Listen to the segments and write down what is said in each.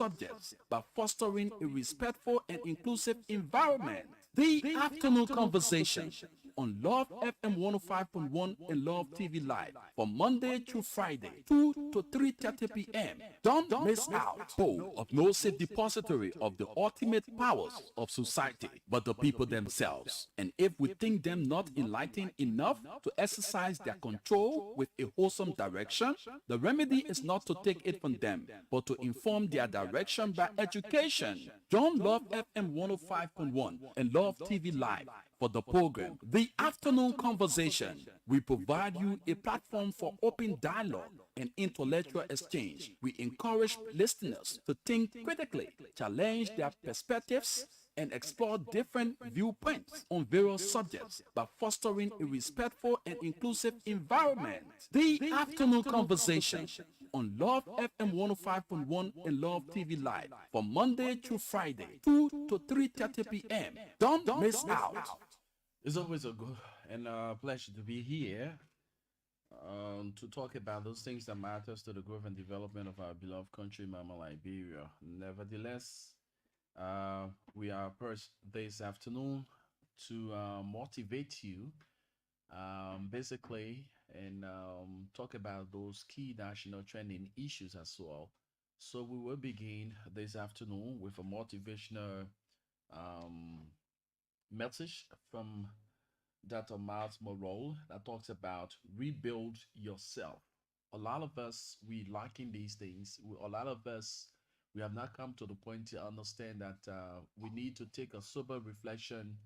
subjects by fostering a respectful and inclusive environment. The Afternoon Conversation on Love FM 105.1 and Love TV Live from Monday through Friday, 2 to 3:30 p.m. Don't miss out. Home of no safe depository of the ultimate powers of society, but the people themselves. And if we think them not enlightened enough to exercise their control with a wholesome direction, the remedy is not to take it from them, but to inform their direction by education. Join Love FM 105.1 and Love TV Live for the program, The Afternoon Conversation. We provide you a platform for open dialogue and intellectual exchange. We encourage listeners to think critically, challenge their perspectives, and explore different viewpoints on various subjects by fostering a respectful and inclusive environment. The Afternoon Conversation on Love FM 105.1 and Love TV Live from Monday through Friday, 2 to 3:30 p.m. Don't miss out. It's always a good and pleasure to be here to talk about those things that matters to the growth and development of our beloved country, Mama Liberia. Nevertheless, we are first this afternoon to motivate you, basically, and talk about those key national trending issues as well. So we will begin this afternoon with a motivational um, message from Dr. Miles Morrell that talks about rebuild yourself. A lot of us, we lacking these things. A lot of us, we have not come to the point to understand that we need to take a sober reflection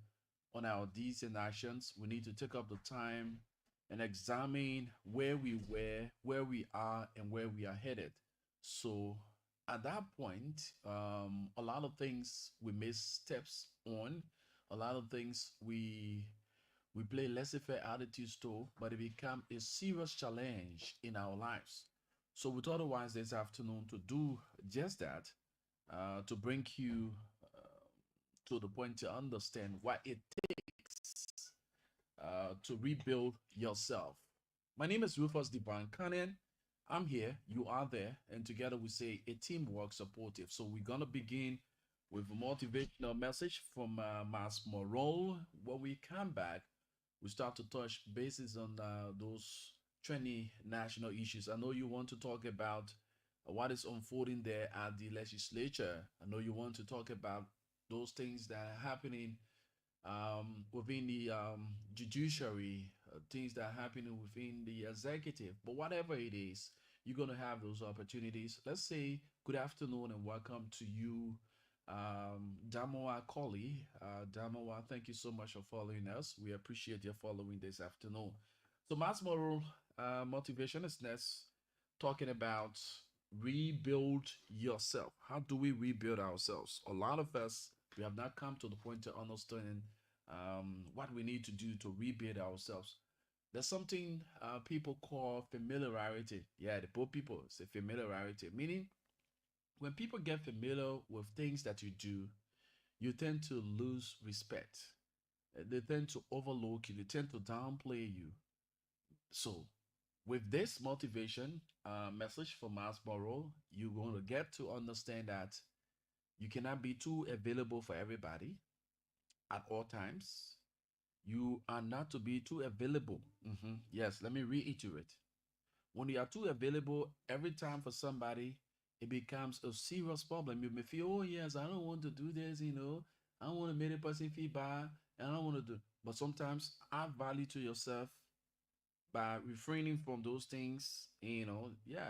on our deeds and actions. We need to take up the time and examine where we were, where we are, and where we are headed. So at that point, a lot of things we miss steps on, a lot of things we play laissez-faire attitudes too, but it become a serious challenge in our lives. So we thought otherwise this afternoon to do just that, to bring you to the point to understand what it takes to rebuild yourself. My name is Rufus Divine Cannon. I'm here, you are there, and together we say a teamwork supportive. So we're gonna begin with a motivational message from Mas Morol. When we come back, we start to touch bases on those 20 national issues. I know you want to talk about what is unfolding there at the legislature. I know you want to talk about those things that are happening within the judiciary, things that are happening within the executive. But whatever it is, you're going to have those opportunities. Let's say good afternoon and welcome to you, Damoa Colley. Damoa, thank you so much for following us. We appreciate your following this afternoon. So, Mass Moral Motivation is next, talking about rebuild yourself. How do we rebuild ourselves? A lot of us, we have not come to the point to understand what we need to do to rebuild ourselves. There's something people call familiarity. Yeah, the poor people say familiarity, meaning when people get familiar with things that you do, you tend to lose respect. They tend to overlook you, they tend to downplay you. So, with this motivation message from Miles Morrow, you're going to get to understand that you cannot be too available for everybody at all times. You are not to be too available. Yes, let me reiterate. When you are too available every time for somebody, it becomes a serious problem. You may feel, oh yes, I don't want to do this, I don't want to make a person feel bad, and I don't want to do. But sometimes add value to yourself by refraining from those things. Yeah,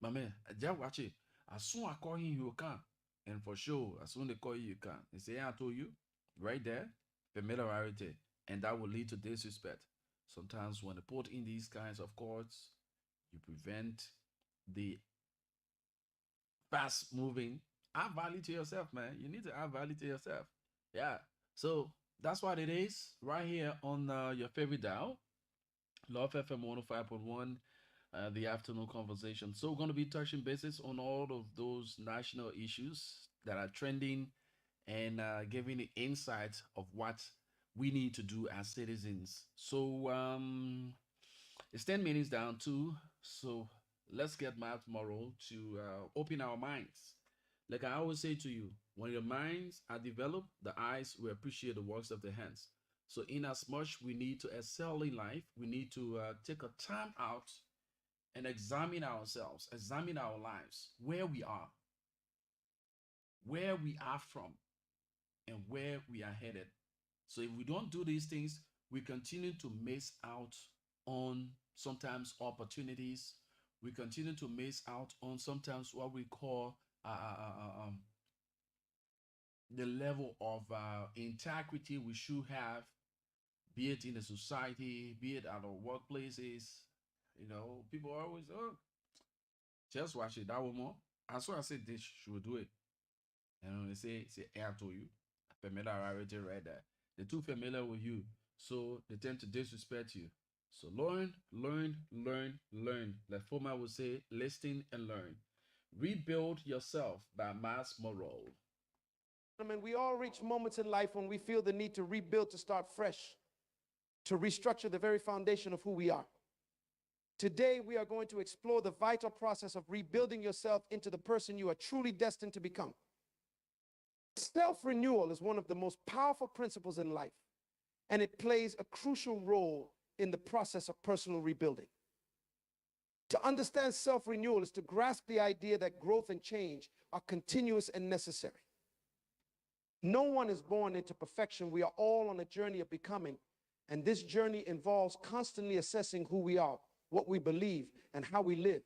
my man, just watch it. As soon I call him, you can, and for sure, as soon they call you, you can. They say, yeah, I told you, right there, familiarity, and that will lead to disrespect. Sometimes when they put in these kinds of courts, you prevent the fast moving. Add value to yourself, man. You need to add value to yourself. Yeah. So that's what it is right here on your favorite dial, Love FM 105.1, the afternoon conversation. So we're going to be touching bases on all of those national issues that are trending and giving the insight of what we need to do as citizens. So it's 10 minutes down too. So let's get mad tomorrow to open our minds. Like I always say to you, when your minds are developed, the eyes will appreciate the works of the hands. So, in as much we need to excel in life, we need to take a time out and examine ourselves, examine our lives, where we are from, and where we are headed. So if we don't do these things, we continue to miss out on sometimes opportunities. We continue to miss out on sometimes what we call the level of integrity we should have, be it in the society, be it at our workplaces. You know, people are always, oh, just watch it, that one more. As soon as I said this, she will do it. And when they say, I told you, familiar already right there. They're too familiar with you. So they tend to disrespect you. So learn, learn, learn, learn. Like Foma would say, listen and learn. Rebuild yourself by Miles Morrow. I mean, we all reach moments in life when we feel the need to rebuild, to start fresh, to restructure the very foundation of who we are. Today, we are going to explore the vital process of rebuilding yourself into the person you are truly destined to become. Self-renewal is one of the most powerful principles in life, and it plays a crucial role in the process of personal rebuilding. To understand self-renewal is to grasp the idea that growth and change are continuous and necessary. No one is born into perfection. We are all on a journey of becoming, and this journey involves constantly assessing who we are, what we believe, and how we live.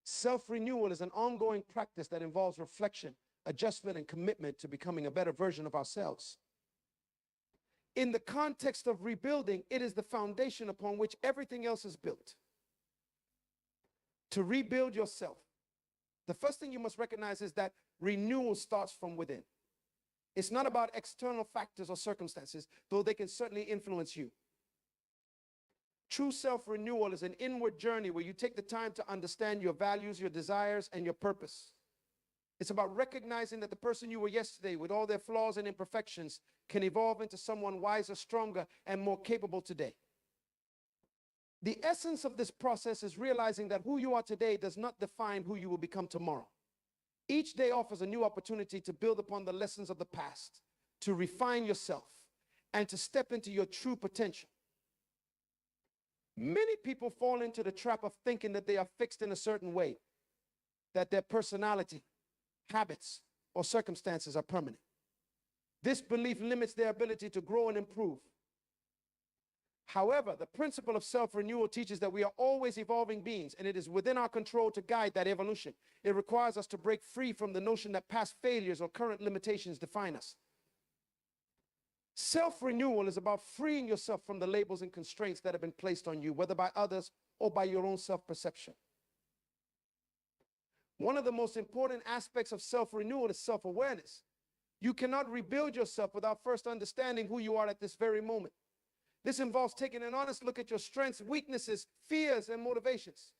Self-renewal is an ongoing practice that involves reflection, adjustment, and commitment to becoming a better version of ourselves. In the context of rebuilding, it is the foundation upon which everything else is built. To rebuild yourself, the first thing you must recognize is that renewal starts from within. It's not about external factors or circumstances, though they can certainly influence you. True self-renewal is an inward journey where you take the time to understand your values, your desires, and your purpose. It's about recognizing that the person you were yesterday, with all their flaws and imperfections, can evolve into someone wiser, stronger, and more capable today. The essence of this process is realizing that who you are today does not define who you will become tomorrow. Each day offers a new opportunity to build upon the lessons of the past, to refine yourself, and to step into your true potential. Many people fall into the trap of thinking that they are fixed in a certain way, that their personality, habits, or circumstances are permanent. This belief limits their ability to grow and improve. However, the principle of self-renewal teaches that we are always evolving beings, and it is within our control to guide that evolution. It requires us to break free from the notion that past failures or current limitations define us. Self-renewal is about freeing yourself from the labels and constraints that have been placed on you, whether by others or by your own self-perception. One of the most important aspects of self-renewal is self-awareness. You cannot rebuild yourself without first understanding who you are at this very moment. This involves taking an honest look at your strengths, weaknesses, fears, and motivations.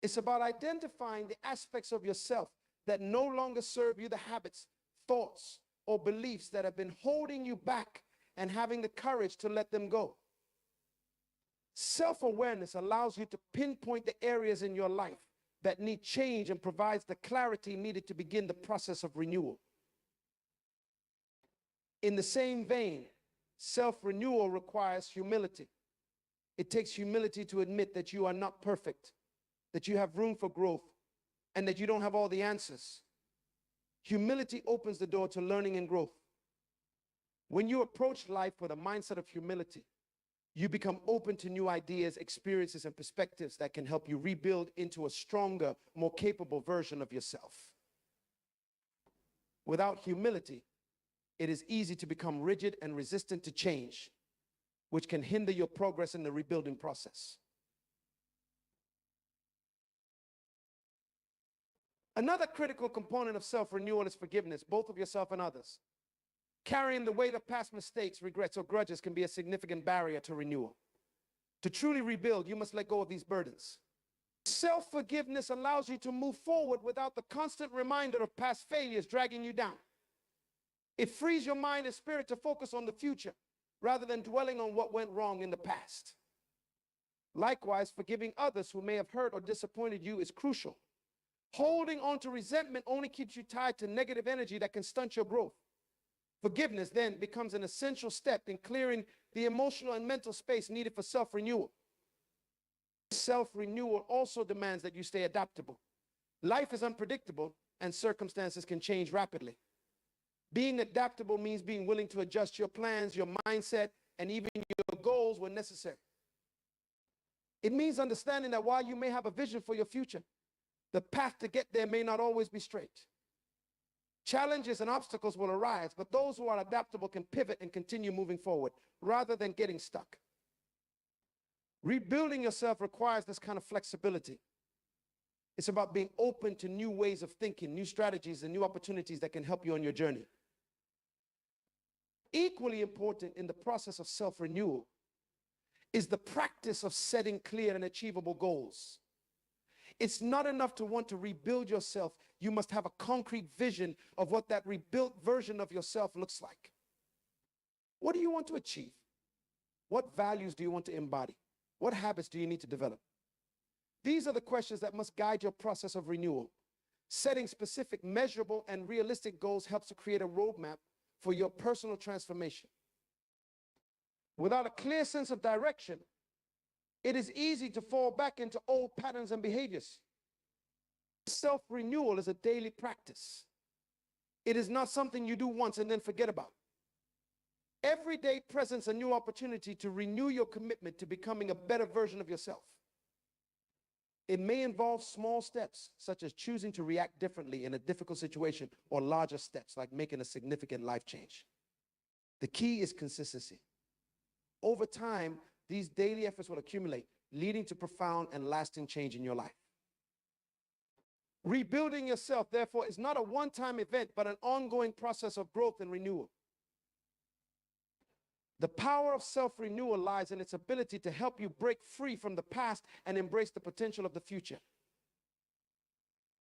It's about identifying the aspects of yourself that no longer serve you, the habits, thoughts, or beliefs that have been holding you back, and having the courage to let them go. Self-awareness allows you to pinpoint the areas in your life that need change and provides the clarity needed to begin the process of renewal. In the same vein, self-renewal requires humility. It takes humility to admit that you are not perfect, that you have room for growth, and that you don't have all the answers. Humility opens the door to learning and growth. When you approach life with a mindset of humility, you become open to new ideas, experiences, and perspectives that can help you rebuild into a stronger, more capable version of yourself. Without humility, it is easy to become rigid and resistant to change, which can hinder your progress in the rebuilding process. Another critical component of self-renewal is forgiveness, both of yourself and others. Carrying the weight of past mistakes, regrets, or grudges can be a significant barrier to renewal. To truly rebuild, you must let go of these burdens. Self-forgiveness allows you to move forward without the constant reminder of past failures dragging you down. It frees your mind and spirit to focus on the future rather than dwelling on what went wrong in the past. Likewise, forgiving others who may have hurt or disappointed you is crucial. Holding on to resentment only keeps you tied to negative energy that can stunt your growth. Forgiveness then becomes an essential step in clearing the emotional and mental space needed for self-renewal. Self-renewal also demands that you stay adaptable. Life is unpredictable and circumstances can change rapidly. Being adaptable means being willing to adjust your plans, your mindset, and even your goals when necessary. It means understanding that while you may have a vision for your future, the path to get there may not always be straight. Challenges and obstacles will arise, but those who are adaptable can pivot and continue moving forward rather than getting stuck. Rebuilding yourself requires this kind of flexibility. It's about being open to new ways of thinking, new strategies, and new opportunities that can help you on your journey. Equally important in the process of self-renewal is the practice of setting clear and achievable goals. It's not enough to want to rebuild yourself. You must have a concrete vision of what that rebuilt version of yourself looks like. What do you want to achieve? What values do you want to embody? What habits do you need to develop? These are the questions that must guide your process of renewal. Setting specific, measurable, and realistic goals helps to create a roadmap for your personal transformation. Without a clear sense of direction, it is easy to fall back into old patterns and behaviors. Self-renewal is a daily practice. It is not something you do once and then forget about. Every day presents a new opportunity to renew your commitment to becoming a better version of yourself. It may involve small steps, such as choosing to react differently in a difficult situation, or larger steps, like making a significant life change. The key is consistency. Over time, these daily efforts will accumulate, leading to profound and lasting change in your life. Rebuilding yourself, therefore, is not a one-time event, but an ongoing process of growth and renewal. The power of self-renewal lies in its ability to help you break free from the past and embrace the potential of the future.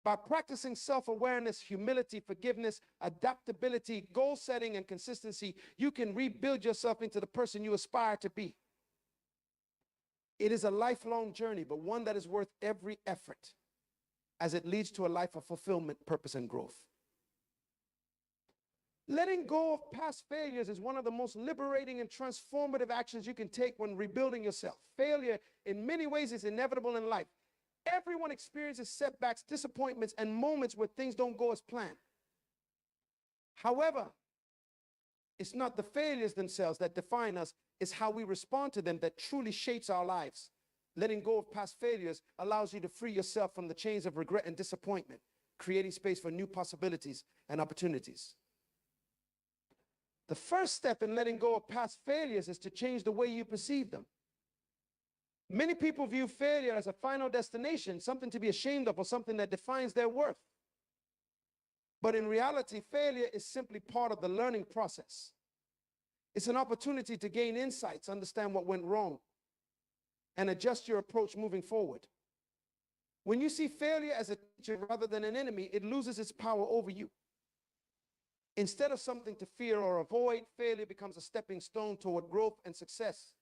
By practicing self-awareness, humility, forgiveness, adaptability, goal setting, and consistency, you can rebuild yourself into the person you aspire to be. It is a lifelong journey, but one that is worth every effort, as it leads to a life of fulfillment, purpose, and growth. Letting go of past failures is one of the most liberating and transformative actions you can take when rebuilding yourself. Failure, in many ways, is inevitable in life. Everyone experiences setbacks, disappointments, and moments where things don't go as planned. However, it's not the failures themselves that define us, it's how we respond to them that truly shapes our lives. Letting go of past failures allows you to free yourself from the chains of regret and disappointment, creating space for new possibilities and opportunities. The first step in letting go of past failures is to change the way you perceive them. Many people view failure as a final destination, something to be ashamed of, or something that defines their worth. But in reality, failure is simply part of the learning process. It's an opportunity to gain insights, understand what went wrong, and adjust your approach moving forward. When you see failure as a teacher rather than an enemy, it loses its power over you. Instead of something to fear or avoid, failure becomes a stepping stone toward growth and success.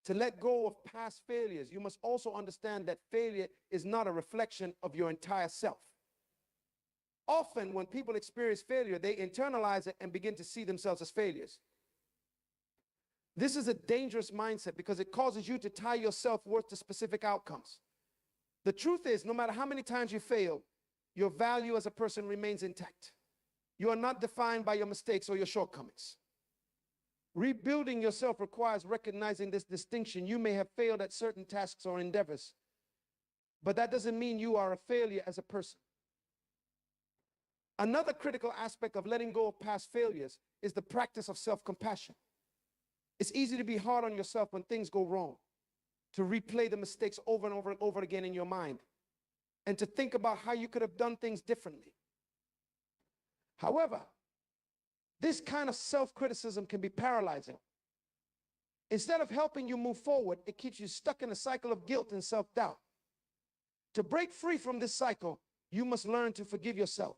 To let go of past failures, you must also understand that failure is not a reflection of your entire self. Often, when people experience failure, they internalize it and begin to see themselves as failures. This is a dangerous mindset because it causes you to tie your self-worth to specific outcomes. The truth is, no matter how many times you fail, your value as a person remains intact. You are not defined by your mistakes or your shortcomings. Rebuilding yourself requires recognizing this distinction. You may have failed at certain tasks or endeavors, but that doesn't mean you are a failure as a person. Another critical aspect of letting go of past failures is the practice of self-compassion. It's easy to be hard on yourself when things go wrong, to replay the mistakes over and over and over again in your mind, and to think about how you could have done things differently. However, this kind of self-criticism can be paralyzing. Instead of helping you move forward, it keeps you stuck in a cycle of guilt and self-doubt. To break free from this cycle, you must learn to forgive yourself.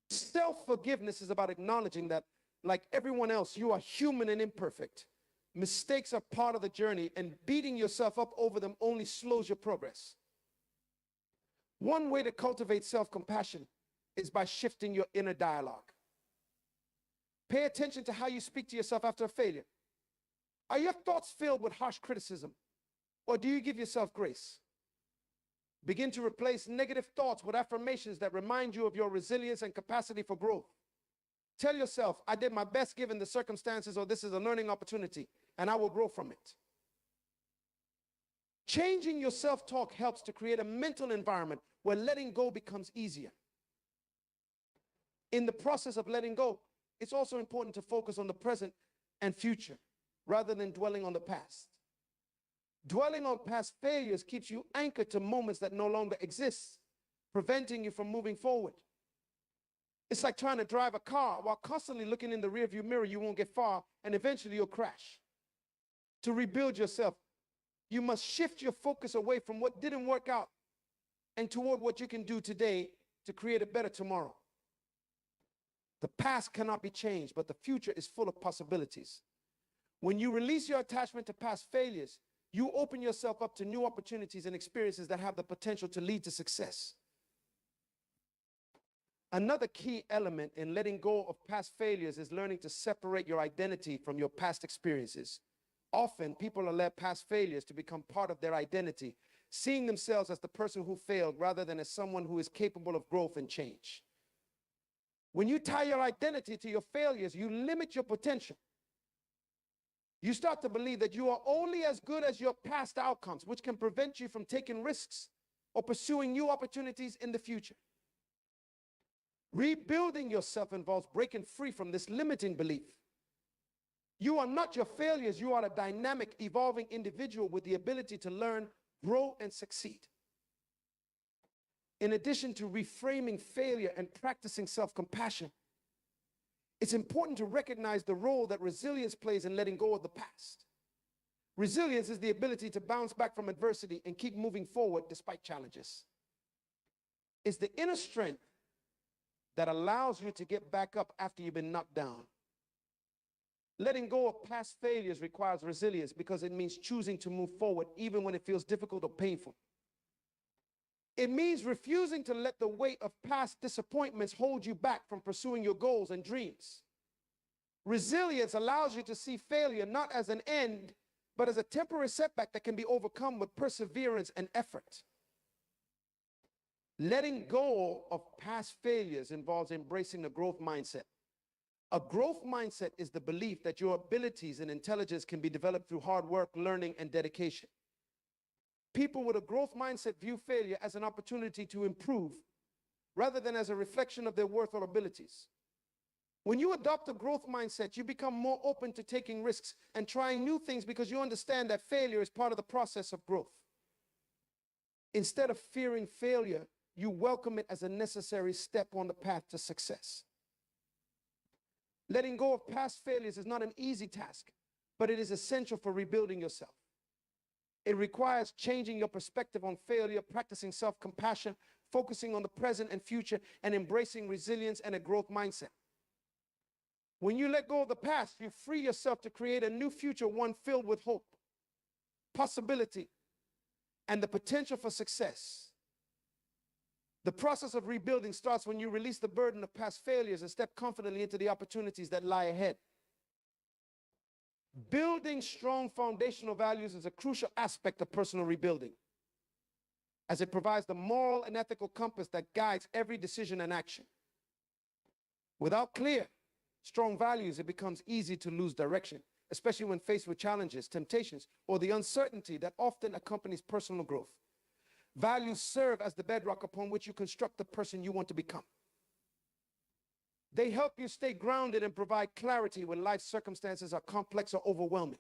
Self-forgiveness is about acknowledging that, like everyone else, you are human and imperfect. Mistakes are part of the journey, and beating yourself up over them only slows your progress. One way to cultivate self-compassion is by shifting your inner dialogue. Pay attention to how you speak to yourself after a failure. Are your thoughts filled with harsh criticism, or do you give yourself grace? Begin to replace negative thoughts with affirmations that remind you of your resilience and capacity for growth. Tell yourself, I did my best given the circumstances, or this is a learning opportunity, and I will grow from it. Changing your self-talk helps to create a mental environment where letting go becomes easier. In the process of letting go, it's also important to focus on the present and future rather than dwelling on the past. Dwelling on past failures keeps you anchored to moments that no longer exist, preventing you from moving forward. It's like trying to drive a car while constantly looking in the rearview mirror. You won't get far, and eventually you'll crash. To rebuild yourself, you must shift your focus away from what didn't work out and toward what you can do today to create a better tomorrow. The past cannot be changed, but the future is full of possibilities. When you release your attachment to past failures, you open yourself up to new opportunities and experiences that have the potential to lead to success. Another key element in letting go of past failures is learning to separate your identity from your past experiences. Often, people allow past failures to become part of their identity, seeing themselves as the person who failed rather than as someone who is capable of growth and change. When you tie your identity to your failures, you limit your potential. You start to believe that you are only as good as your past outcomes, which can prevent you from taking risks or pursuing new opportunities in the future. Rebuilding yourself involves breaking free from this limiting belief. You are not your failures. You are a dynamic, evolving individual with the ability to learn, grow, and succeed. In addition to reframing failure and practicing self-compassion, it's important to recognize the role that resilience plays in letting go of the past. Resilience is the ability to bounce back from adversity and keep moving forward despite challenges. It's the inner strength that allows you to get back up after you've been knocked down. Letting go of past failures requires resilience because it means choosing to move forward even when it feels difficult or painful. It means refusing to let the weight of past disappointments hold you back from pursuing your goals and dreams. Resilience allows you to see failure not as an end, but as a temporary setback that can be overcome with perseverance and effort. Letting go of past failures involves embracing a growth mindset. A growth mindset is the belief that your abilities and intelligence can be developed through hard work, learning, and dedication. People with a growth mindset view failure as an opportunity to improve rather than as a reflection of their worth or abilities. When you adopt a growth mindset, you become more open to taking risks and trying new things because you understand that failure is part of the process of growth. Instead of fearing failure, you welcome it as a necessary step on the path to success. Letting go of past failures is not an easy task, but it is essential for rebuilding yourself. It requires changing your perspective on failure, practicing self-compassion, focusing on the present and future, and embracing resilience and a growth mindset. When you let go of the past, you free yourself to create a new future, one filled with hope, possibility, and the potential for success. The process of rebuilding starts when you release the burden of past failures and step confidently into the opportunities that lie ahead. Building strong foundational values is a crucial aspect of personal rebuilding, as it provides the moral and ethical compass that guides every decision and action. Without clear, strong values, it becomes easy to lose direction, especially when faced with challenges, temptations, or the uncertainty that often accompanies personal growth. Values serve as the bedrock upon which you construct the person you want to become. They help you stay grounded and provide clarity when life circumstances are complex or overwhelming.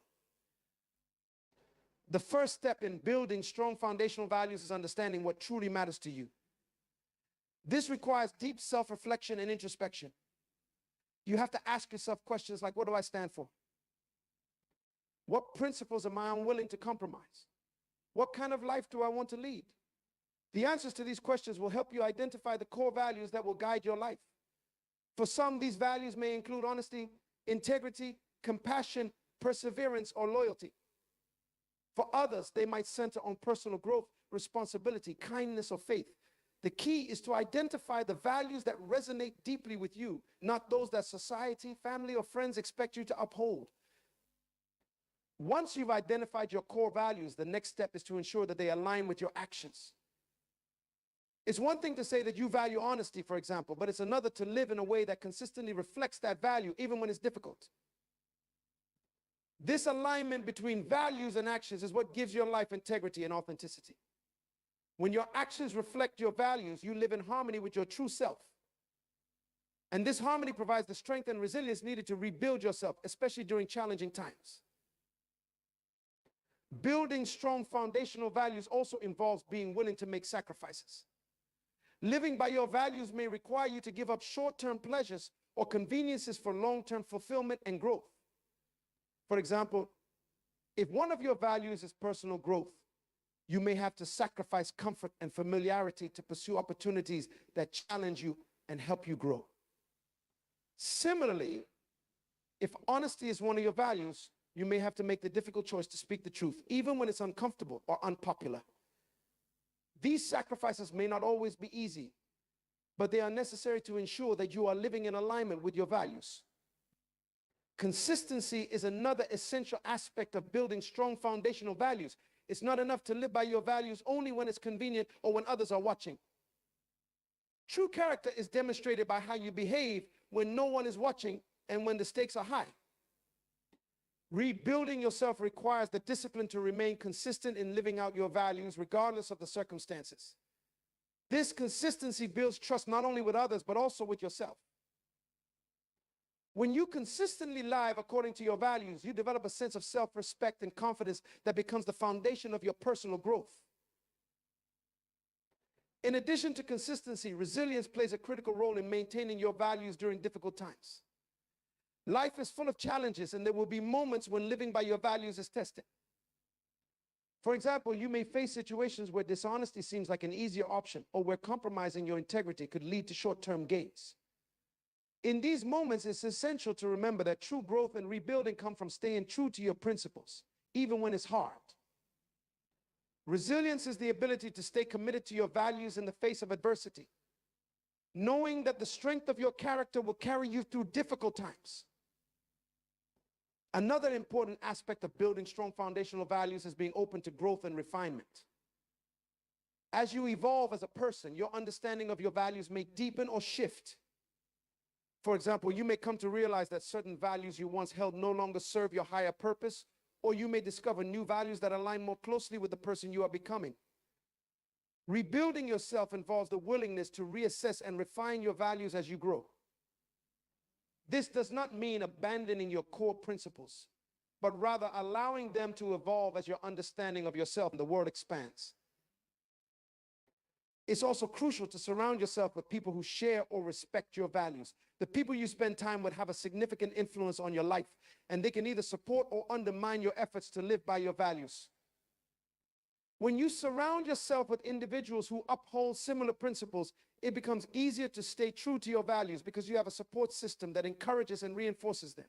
The first step in building strong foundational values is understanding what truly matters to you. This requires deep self-reflection and introspection. You have to ask yourself questions like, what do I stand for? What principles am I unwilling to compromise? What kind of life do I want to lead? The answers to these questions will help you identify the core values that will guide your life. For some, these values may include honesty, integrity, compassion, perseverance, or loyalty. For others, they might center on personal growth, responsibility, kindness, or faith. The key is to identify the values that resonate deeply with you, not those that society, family, or friends expect you to uphold. Once you've identified your core values, the next step is to ensure that they align with your actions. It's one thing to say that you value honesty, for example, but it's another to live in a way that consistently reflects that value, even when it's difficult. This alignment between values and actions is what gives your life integrity and authenticity. When your actions reflect your values, you live in harmony with your true self. And this harmony provides the strength and resilience needed to rebuild yourself, especially during challenging times. Building strong foundational values also involves being willing to make sacrifices. Living by your values may require you to give up short-term pleasures or conveniences for long-term fulfillment and growth. For example, if one of your values is personal growth, you may have to sacrifice comfort and familiarity to pursue opportunities that challenge you and help you grow. Similarly, if honesty is one of your values, you may have to make the difficult choice to speak the truth, even when it's uncomfortable or unpopular. These sacrifices may not always be easy, but they are necessary to ensure that you are living in alignment with your values. Consistency is another essential aspect of building strong foundational values. It's not enough to live by your values only when it's convenient or when others are watching. True character is demonstrated by how you behave when no one is watching and when the stakes are high. Rebuilding yourself requires the discipline to remain consistent in living out your values regardless of the circumstances. This consistency builds trust not only with others, but also with yourself. When you consistently live according to your values, you develop a sense of self-respect and confidence that becomes the foundation of your personal growth. In addition to consistency, resilience plays a critical role in maintaining your values during difficult times. Life is full of challenges, and there will be moments when living by your values is tested. For example, you may face situations where dishonesty seems like an easier option, or where compromising your integrity could lead to short-term gains. In these moments, it's essential to remember that true growth and rebuilding come from staying true to your principles, even when it's hard. Resilience is the ability to stay committed to your values in the face of adversity, knowing that the strength of your character will carry you through difficult times. Another important aspect of building strong foundational values is being open to growth and refinement. As you evolve as a person, your understanding of your values may deepen or shift. For example, you may come to realize that certain values you once held no longer serve your higher purpose, or you may discover new values that align more closely with the person you are becoming. Rebuilding yourself involves the willingness to reassess and refine your values as you grow. This does not mean abandoning your core principles, but rather allowing them to evolve as your understanding of yourself and the world expands. It's also crucial to surround yourself with people who share or respect your values. The people you spend time with have a significant influence on your life, and they can either support or undermine your efforts to live by your values. When you surround yourself with individuals who uphold similar principles, it becomes easier to stay true to your values because you have a support system that encourages and reinforces them.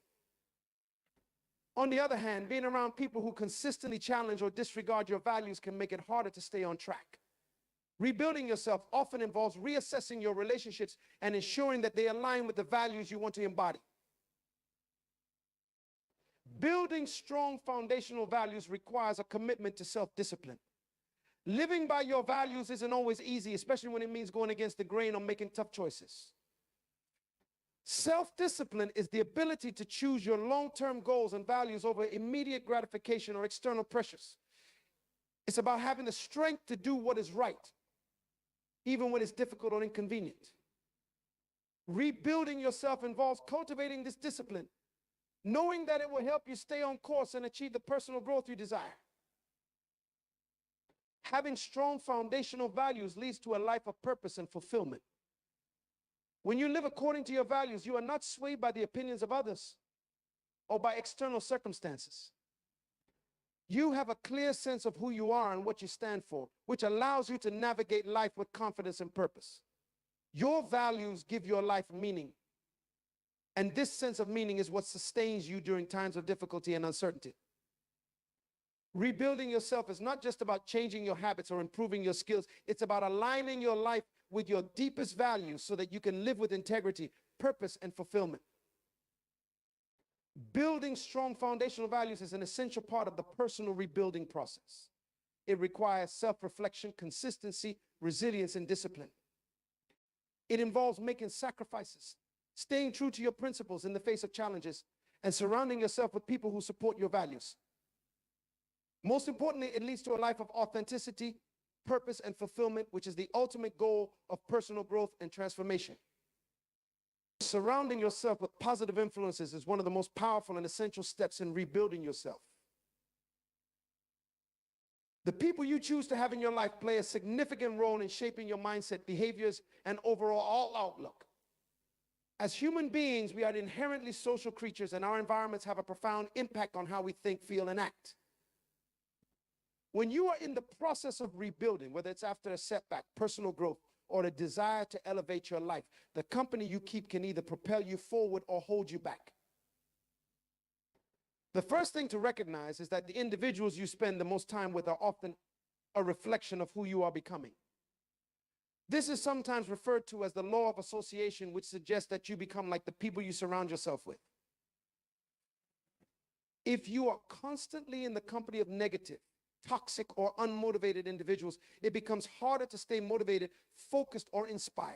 On the other hand, being around people who consistently challenge or disregard your values can make it harder to stay on track. Rebuilding yourself often involves reassessing your relationships and ensuring that they align with the values you want to embody. Building strong foundational values requires a commitment to self-discipline. Living by your values isn't always easy, especially when it means going against the grain or making tough choices. Self-discipline is the ability to choose your long-term goals and values over immediate gratification or external pressures. It's about having the strength to do what is right, even when it's difficult or inconvenient. Rebuilding yourself involves cultivating this discipline, knowing that it will help you stay on course and achieve the personal growth you desire. Having strong foundational values leads to a life of purpose and fulfillment. When you live according to your values, you are not swayed by the opinions of others or by external circumstances. You have a clear sense of who you are and what you stand for, which allows you to navigate life with confidence and purpose. Your values give your life meaning. And this sense of meaning is what sustains you during times of difficulty and uncertainty. Rebuilding yourself is not just about changing your habits or improving your skills. It's about aligning your life with your deepest values so that you can live with integrity, purpose, and fulfillment. Building strong foundational values is an essential part of the personal rebuilding process. It requires self-reflection, consistency, resilience, and discipline. It involves making sacrifices, staying true to your principles in the face of challenges, and surrounding yourself with people who support your values. Most importantly, it leads to a life of authenticity, purpose, and fulfillment, which is the ultimate goal of personal growth and transformation. Surrounding yourself with positive influences is one of the most powerful and essential steps in rebuilding yourself. The people you choose to have in your life play a significant role in shaping your mindset, behaviors, and overall outlook. As human beings, we are inherently social creatures, and our environments have a profound impact on how we think, feel, and act. When you are in the process of rebuilding, whether it's after a setback, personal growth, or a desire to elevate your life, the company you keep can either propel you forward or hold you back. The first thing to recognize is that the individuals you spend the most time with are often a reflection of who you are becoming. This is sometimes referred to as the law of association, which suggests that you become like the people you surround yourself with. If you are constantly in the company of negative, toxic, or unmotivated individuals, it becomes harder to stay motivated, focused, or inspired.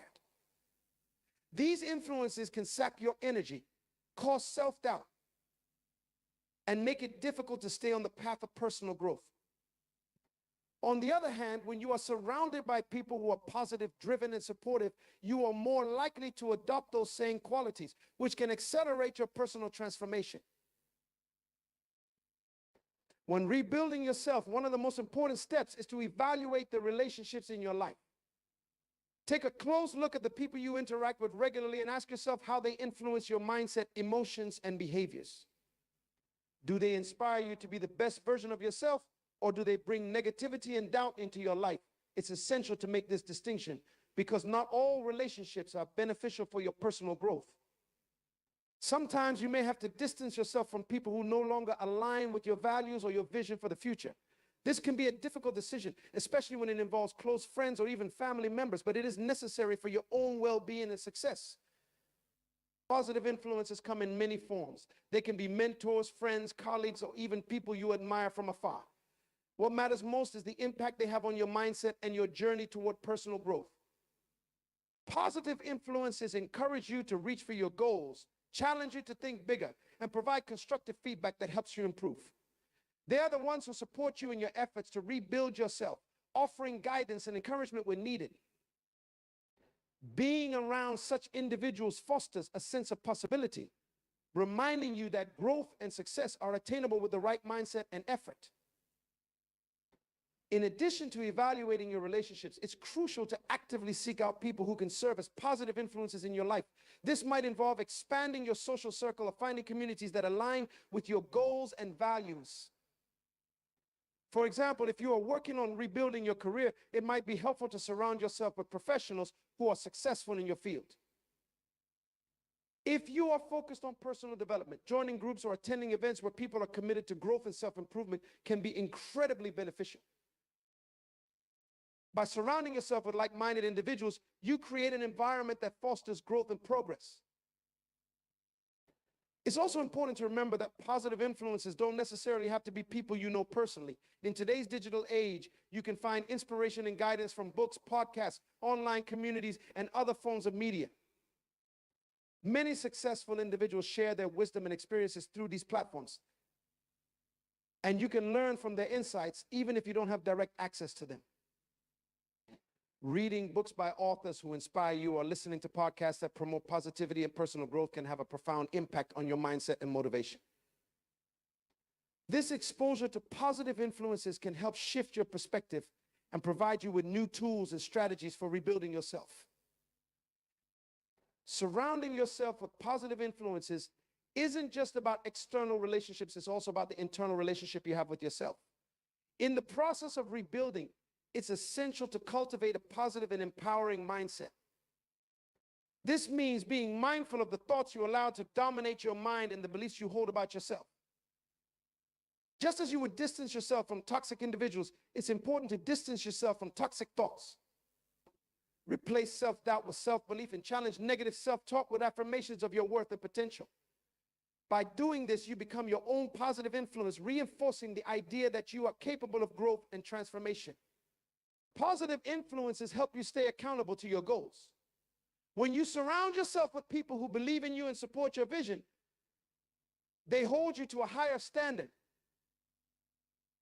These influences can sap your energy, cause self-doubt, and make it difficult to stay on the path of personal growth. On the other hand, when you are surrounded by people who are positive, driven, and supportive, you are more likely to adopt those same qualities, which can accelerate your personal transformation. When rebuilding yourself, one of the most important steps is to evaluate the relationships in your life. Take a close look at the people you interact with regularly and ask yourself how they influence your mindset, emotions, and behaviors. Do they inspire you to be the best version of yourself, or do they bring negativity and doubt into your life? It's essential to make this distinction because not all relationships are beneficial for your personal growth. Sometimes you may have to distance yourself from people who no longer align with your values or your vision for the future. This can be a difficult decision, especially when it involves close friends or even family members, but it is necessary for your own well-being and success. Positive influences come in many forms. They can be mentors, friends, colleagues, or even people you admire from afar. What matters most is the impact they have on your mindset and your journey toward personal growth. Positive influences encourage you to reach for your goals, challenge you to think bigger, and provide constructive feedback that helps you improve. They are the ones who support you in your efforts to rebuild yourself, offering guidance and encouragement when needed. Being around such individuals fosters a sense of possibility, reminding you that growth and success are attainable with the right mindset and effort. In addition to evaluating your relationships, it's crucial to actively seek out people who can serve as positive influences in your life. This might involve expanding your social circle or finding communities that align with your goals and values. For example, if you are working on rebuilding your career, it might be helpful to surround yourself with professionals who are successful in your field. If you are focused on personal development, joining groups or attending events where people are committed to growth and self-improvement can be incredibly beneficial. By surrounding yourself with like-minded individuals, you create an environment that fosters growth and progress. It's also important to remember that positive influences don't necessarily have to be people you know personally. In today's digital age, you can find inspiration and guidance from books, podcasts, online communities, and other forms of media. Many successful individuals share their wisdom and experiences through these platforms. And you can learn from their insights even if you don't have direct access to them. Reading books by authors who inspire you or listening to podcasts that promote positivity and personal growth can have a profound impact on your mindset and motivation. This exposure to positive influences can help shift your perspective and provide you with new tools and strategies for rebuilding yourself. Surrounding yourself with positive influences isn't just about external relationships, it's also about the internal relationship you have with yourself. In the process of rebuilding, it's essential to cultivate a positive and empowering mindset. This means being mindful of the thoughts you allow to dominate your mind and the beliefs you hold about yourself. Just as you would distance yourself from toxic individuals, it's important to distance yourself from toxic thoughts. Replace self-doubt with self-belief and challenge negative self-talk with affirmations of your worth and potential. By doing this, you become your own positive influence, reinforcing the idea that you are capable of growth and transformation. Positive influences help you stay accountable to your goals. When you surround yourself with people who believe in you and support your vision, they hold you to a higher standard.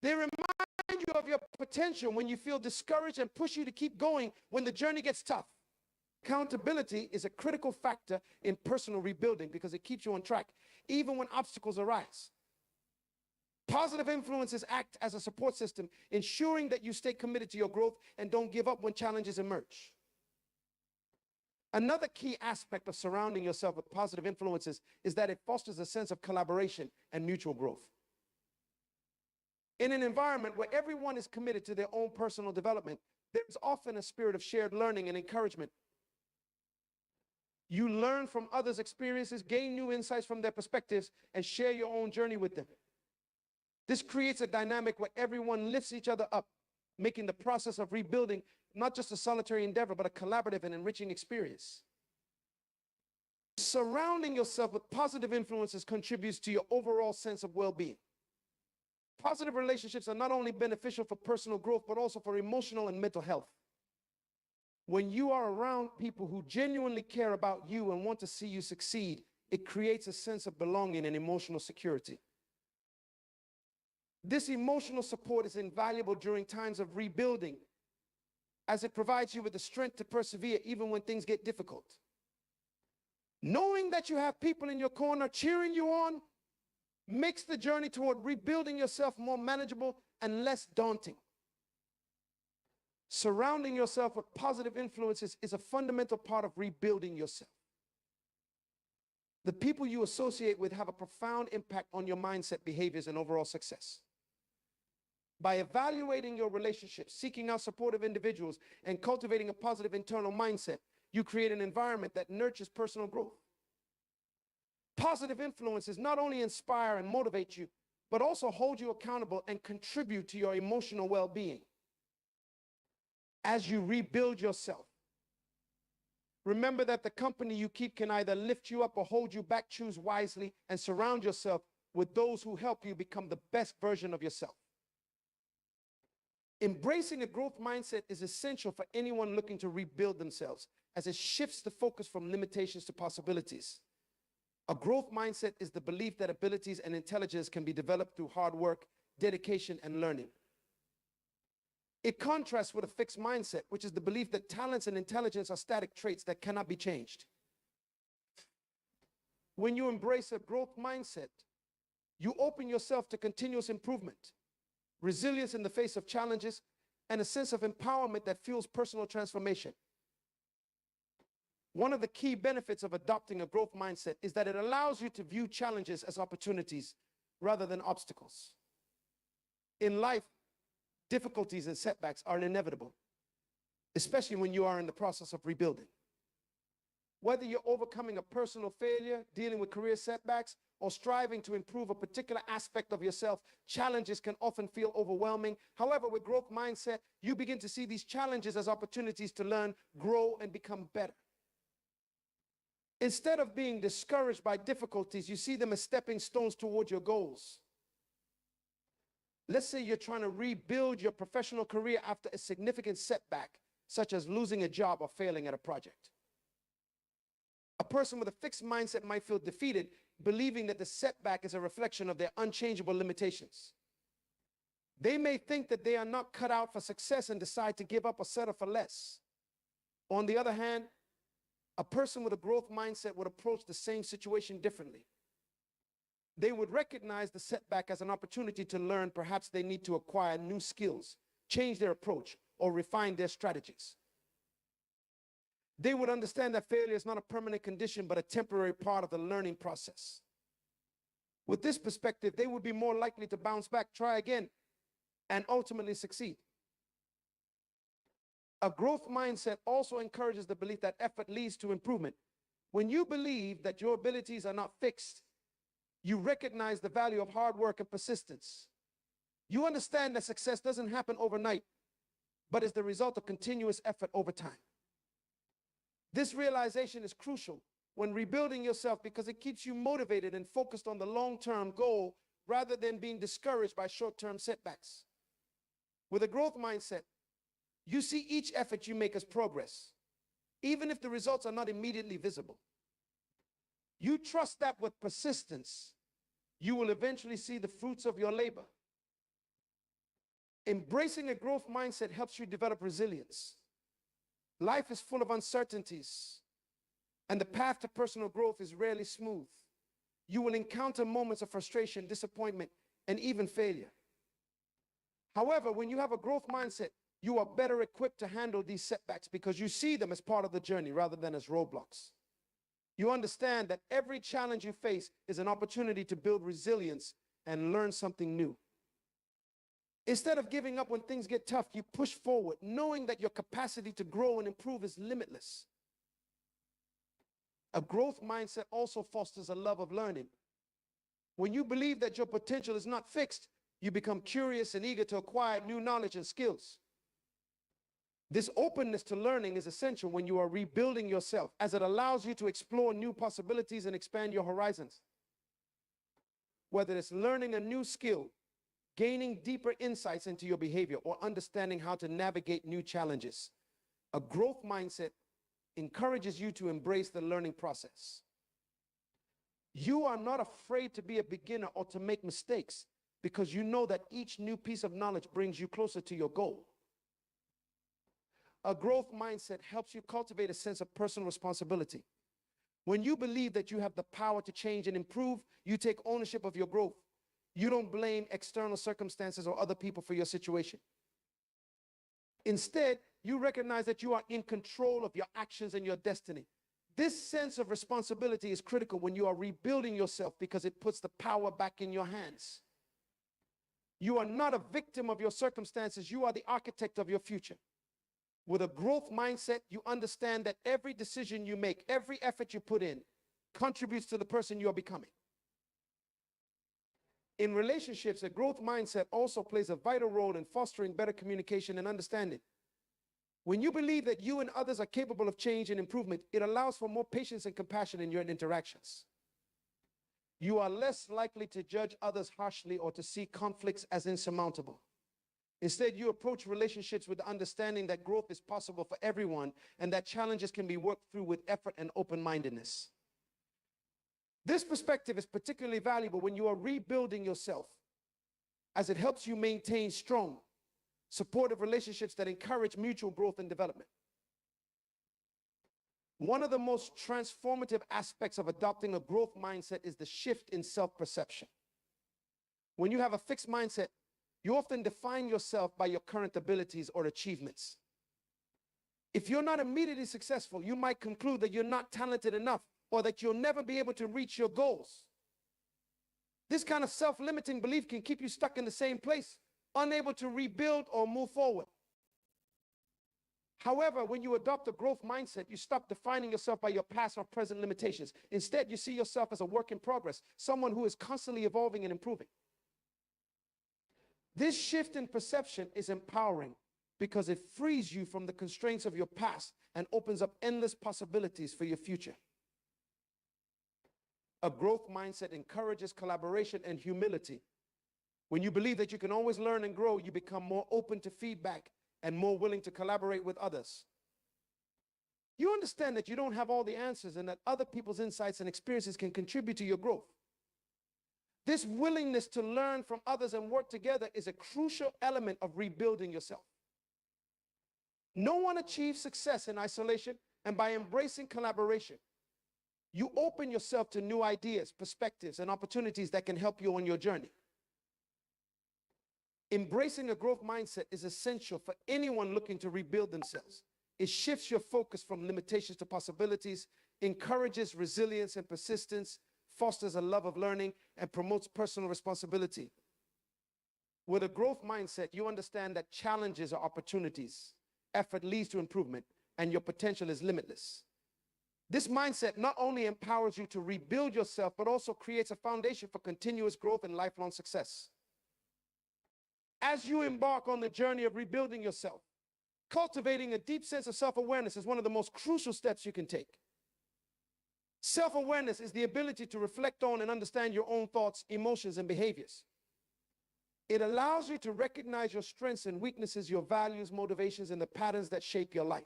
They remind you of your potential when you feel discouraged and push you to keep going when the journey gets tough. Accountability is a critical factor in personal rebuilding because it keeps you on track, even when obstacles arise. Positive influences act as a support system, ensuring that you stay committed to your growth and don't give up when challenges emerge. Another key aspect of surrounding yourself with positive influences is that it fosters a sense of collaboration and mutual growth. In an environment where everyone is committed to their own personal development, there's often a spirit of shared learning and encouragement. You learn from others' experiences, gain new insights from their perspectives, and share your own journey with them. This creates a dynamic where everyone lifts each other up, making the process of rebuilding not just a solitary endeavor, but a collaborative and enriching experience. Surrounding yourself with positive influences contributes to your overall sense of well-being. Positive relationships are not only beneficial for personal growth, but also for emotional and mental health. When you are around people who genuinely care about you and want to see you succeed, it creates a sense of belonging and emotional security. This emotional support is invaluable during times of rebuilding, as it provides you with the strength to persevere even when things get difficult. Knowing that you have people in your corner cheering you on makes the journey toward rebuilding yourself more manageable and less daunting. Surrounding yourself with positive influences is a fundamental part of rebuilding yourself. The people you associate with have a profound impact on your mindset, behaviors, and overall success. By evaluating your relationships, seeking out supportive individuals, and cultivating a positive internal mindset, you create an environment that nurtures personal growth. Positive influences not only inspire and motivate you, but also hold you accountable and contribute to your emotional well-being. As you rebuild yourself, remember that the company you keep can either lift you up or hold you back. Choose wisely and surround yourself with those who help you become the best version of yourself. Embracing a growth mindset is essential for anyone looking to rebuild themselves, as it shifts the focus from limitations to possibilities. A growth mindset is the belief that abilities and intelligence can be developed through hard work, dedication, and learning. It contrasts with a fixed mindset, which is the belief that talents and intelligence are static traits that cannot be changed. When you embrace a growth mindset, you open yourself to continuous improvement, resilience in the face of challenges, and a sense of empowerment that fuels personal transformation. One of the key benefits of adopting a growth mindset is that it allows you to view challenges as opportunities rather than obstacles. In life, difficulties and setbacks are inevitable, especially when you are in the process of rebuilding. Whether you're overcoming a personal failure, dealing with career setbacks, or striving to improve a particular aspect of yourself, challenges can often feel overwhelming. However, with growth mindset, you begin to see these challenges as opportunities to learn, grow, and become better. Instead of being discouraged by difficulties, you see them as stepping stones toward your goals. Let's say you're trying to rebuild your professional career after a significant setback, such as losing a job or failing at a project. A person with a fixed mindset might feel defeated, believing that the setback is a reflection of their unchangeable limitations. They may think that they are not cut out for success and decide to give up or settle for less. On the other hand, a person with a growth mindset would approach the same situation differently. They would recognize the setback as an opportunity to learn. Perhaps they need to acquire new skills, change their approach, or refine their strategies. They would understand that failure is not a permanent condition, but a temporary part of the learning process. With this perspective, they would be more likely to bounce back, try again, and ultimately succeed. A growth mindset also encourages the belief that effort leads to improvement. When you believe that your abilities are not fixed, you recognize the value of hard work and persistence. You understand that success doesn't happen overnight, but is the result of continuous effort over time. This realization is crucial when rebuilding yourself because it keeps you motivated and focused on the long-term goal rather than being discouraged by short-term setbacks. With a growth mindset, you see each effort you make as progress, even if the results are not immediately visible. You trust that with persistence, you will eventually see the fruits of your labor. Embracing a growth mindset helps you develop resilience. Life is full of uncertainties, and the path to personal growth is rarely smooth. You will encounter moments of frustration, disappointment, and even failure. However, when you have a growth mindset, you are better equipped to handle these setbacks because you see them as part of the journey rather than as roadblocks. You understand that every challenge you face is an opportunity to build resilience and learn something new. Instead of giving up when things get tough, you push forward, knowing that your capacity to grow and improve is limitless. A growth mindset also fosters a love of learning. When you believe that your potential is not fixed, you become curious and eager to acquire new knowledge and skills. This openness to learning is essential when you are rebuilding yourself, as it allows you to explore new possibilities and expand your horizons. Whether it's learning a new skill, gaining deeper insights into your behavior, or understanding how to navigate new challenges, a growth mindset encourages you to embrace the learning process. You are not afraid to be a beginner or to make mistakes because you know that each new piece of knowledge brings you closer to your goal. A growth mindset helps you cultivate a sense of personal responsibility. When you believe that you have the power to change and improve, you take ownership of your growth. You don't blame external circumstances or other people for your situation. Instead, you recognize that you are in control of your actions and your destiny. This sense of responsibility is critical when you are rebuilding yourself because it puts the power back in your hands. You are not a victim of your circumstances. You are the architect of your future. With a growth mindset, you understand that every decision you make, every effort you put in, contributes to the person you are becoming. In relationships, a growth mindset also plays a vital role in fostering better communication and understanding. When you believe that you and others are capable of change and improvement, it allows for more patience and compassion in your interactions. You are less likely to judge others harshly or to see conflicts as insurmountable. Instead, you approach relationships with the understanding that growth is possible for everyone and that challenges can be worked through with effort and open-mindedness. This perspective is particularly valuable when you are rebuilding yourself, as it helps you maintain strong, supportive relationships that encourage mutual growth and development. One of the most transformative aspects of adopting a growth mindset is the shift in self-perception. When you have a fixed mindset, you often define yourself by your current abilities or achievements. If you're not immediately successful, you might conclude that you're not talented enough or that you'll never be able to reach your goals. This kind of self-limiting belief can keep you stuck in the same place, unable to rebuild or move forward. However, when you adopt a growth mindset, you stop defining yourself by your past or present limitations. Instead, you see yourself as a work in progress, someone who is constantly evolving and improving. This shift in perception is empowering because it frees you from the constraints of your past and opens up endless possibilities for your future. A growth mindset encourages collaboration and humility. When you believe that you can always learn and grow, you become more open to feedback and more willing to collaborate with others. You understand that you don't have all the answers and that other people's insights and experiences can contribute to your growth. This willingness to learn from others and work together is a crucial element of rebuilding yourself. No one achieves success in isolation, and by embracing collaboration, you open yourself to new ideas, perspectives, and opportunities that can help you on your journey. Embracing a growth mindset is essential for anyone looking to rebuild themselves. It shifts your focus from limitations to possibilities, encourages resilience and persistence, fosters a love of learning, and promotes personal responsibility. With a growth mindset, you understand that challenges are opportunities, effort leads to improvement, and your potential is limitless. This mindset not only empowers you to rebuild yourself, but also creates a foundation for continuous growth and lifelong success. As you embark on the journey of rebuilding yourself, cultivating a deep sense of self-awareness is one of the most crucial steps you can take. Self-awareness is the ability to reflect on and understand your own thoughts, emotions, and behaviors. It allows you to recognize your strengths and weaknesses, your values, motivations, and the patterns that shape your life.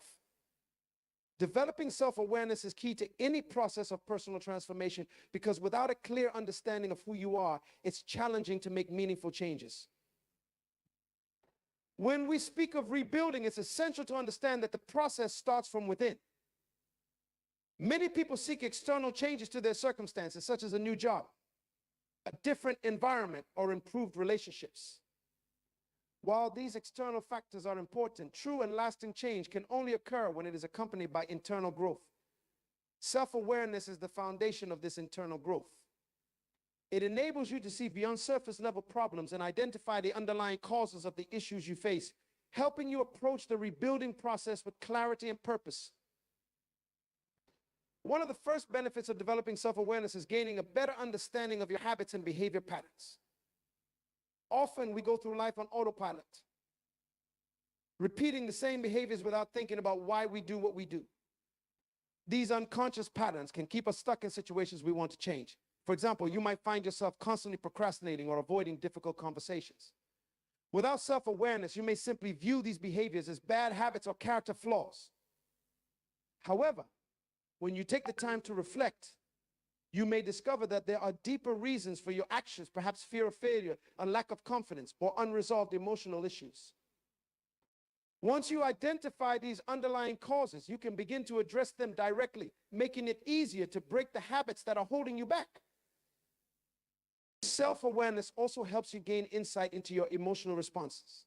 Developing self-awareness is key to any process of personal transformation because without a clear understanding of who you are, it's challenging to make meaningful changes. When we speak of rebuilding, it's essential to understand that the process starts from within. Many people seek external changes to their circumstances, such as a new job, a different environment, or improved relationships. While these external factors are important, true and lasting change can only occur when it is accompanied by internal growth. Self-awareness is the foundation of this internal growth. It enables you to see beyond surface level problems and identify the underlying causes of the issues you face, helping you approach the rebuilding process with clarity and purpose. One of the first benefits of developing self-awareness is gaining a better understanding of your habits and behavior patterns. Often we go through life on autopilot, repeating the same behaviors without thinking about why we do what we do. These unconscious patterns can keep us stuck in situations we want to change. For example, you might find yourself constantly procrastinating or avoiding difficult conversations. Without self-awareness, you may simply view these behaviors as bad habits or character flaws. However, when you take the time to reflect, you may discover that there are deeper reasons for your actions, perhaps fear of failure, a lack of confidence, or unresolved emotional issues. Once you identify these underlying causes, you can begin to address them directly, making it easier to break the habits that are holding you back. Self-awareness also helps you gain insight into your emotional responses.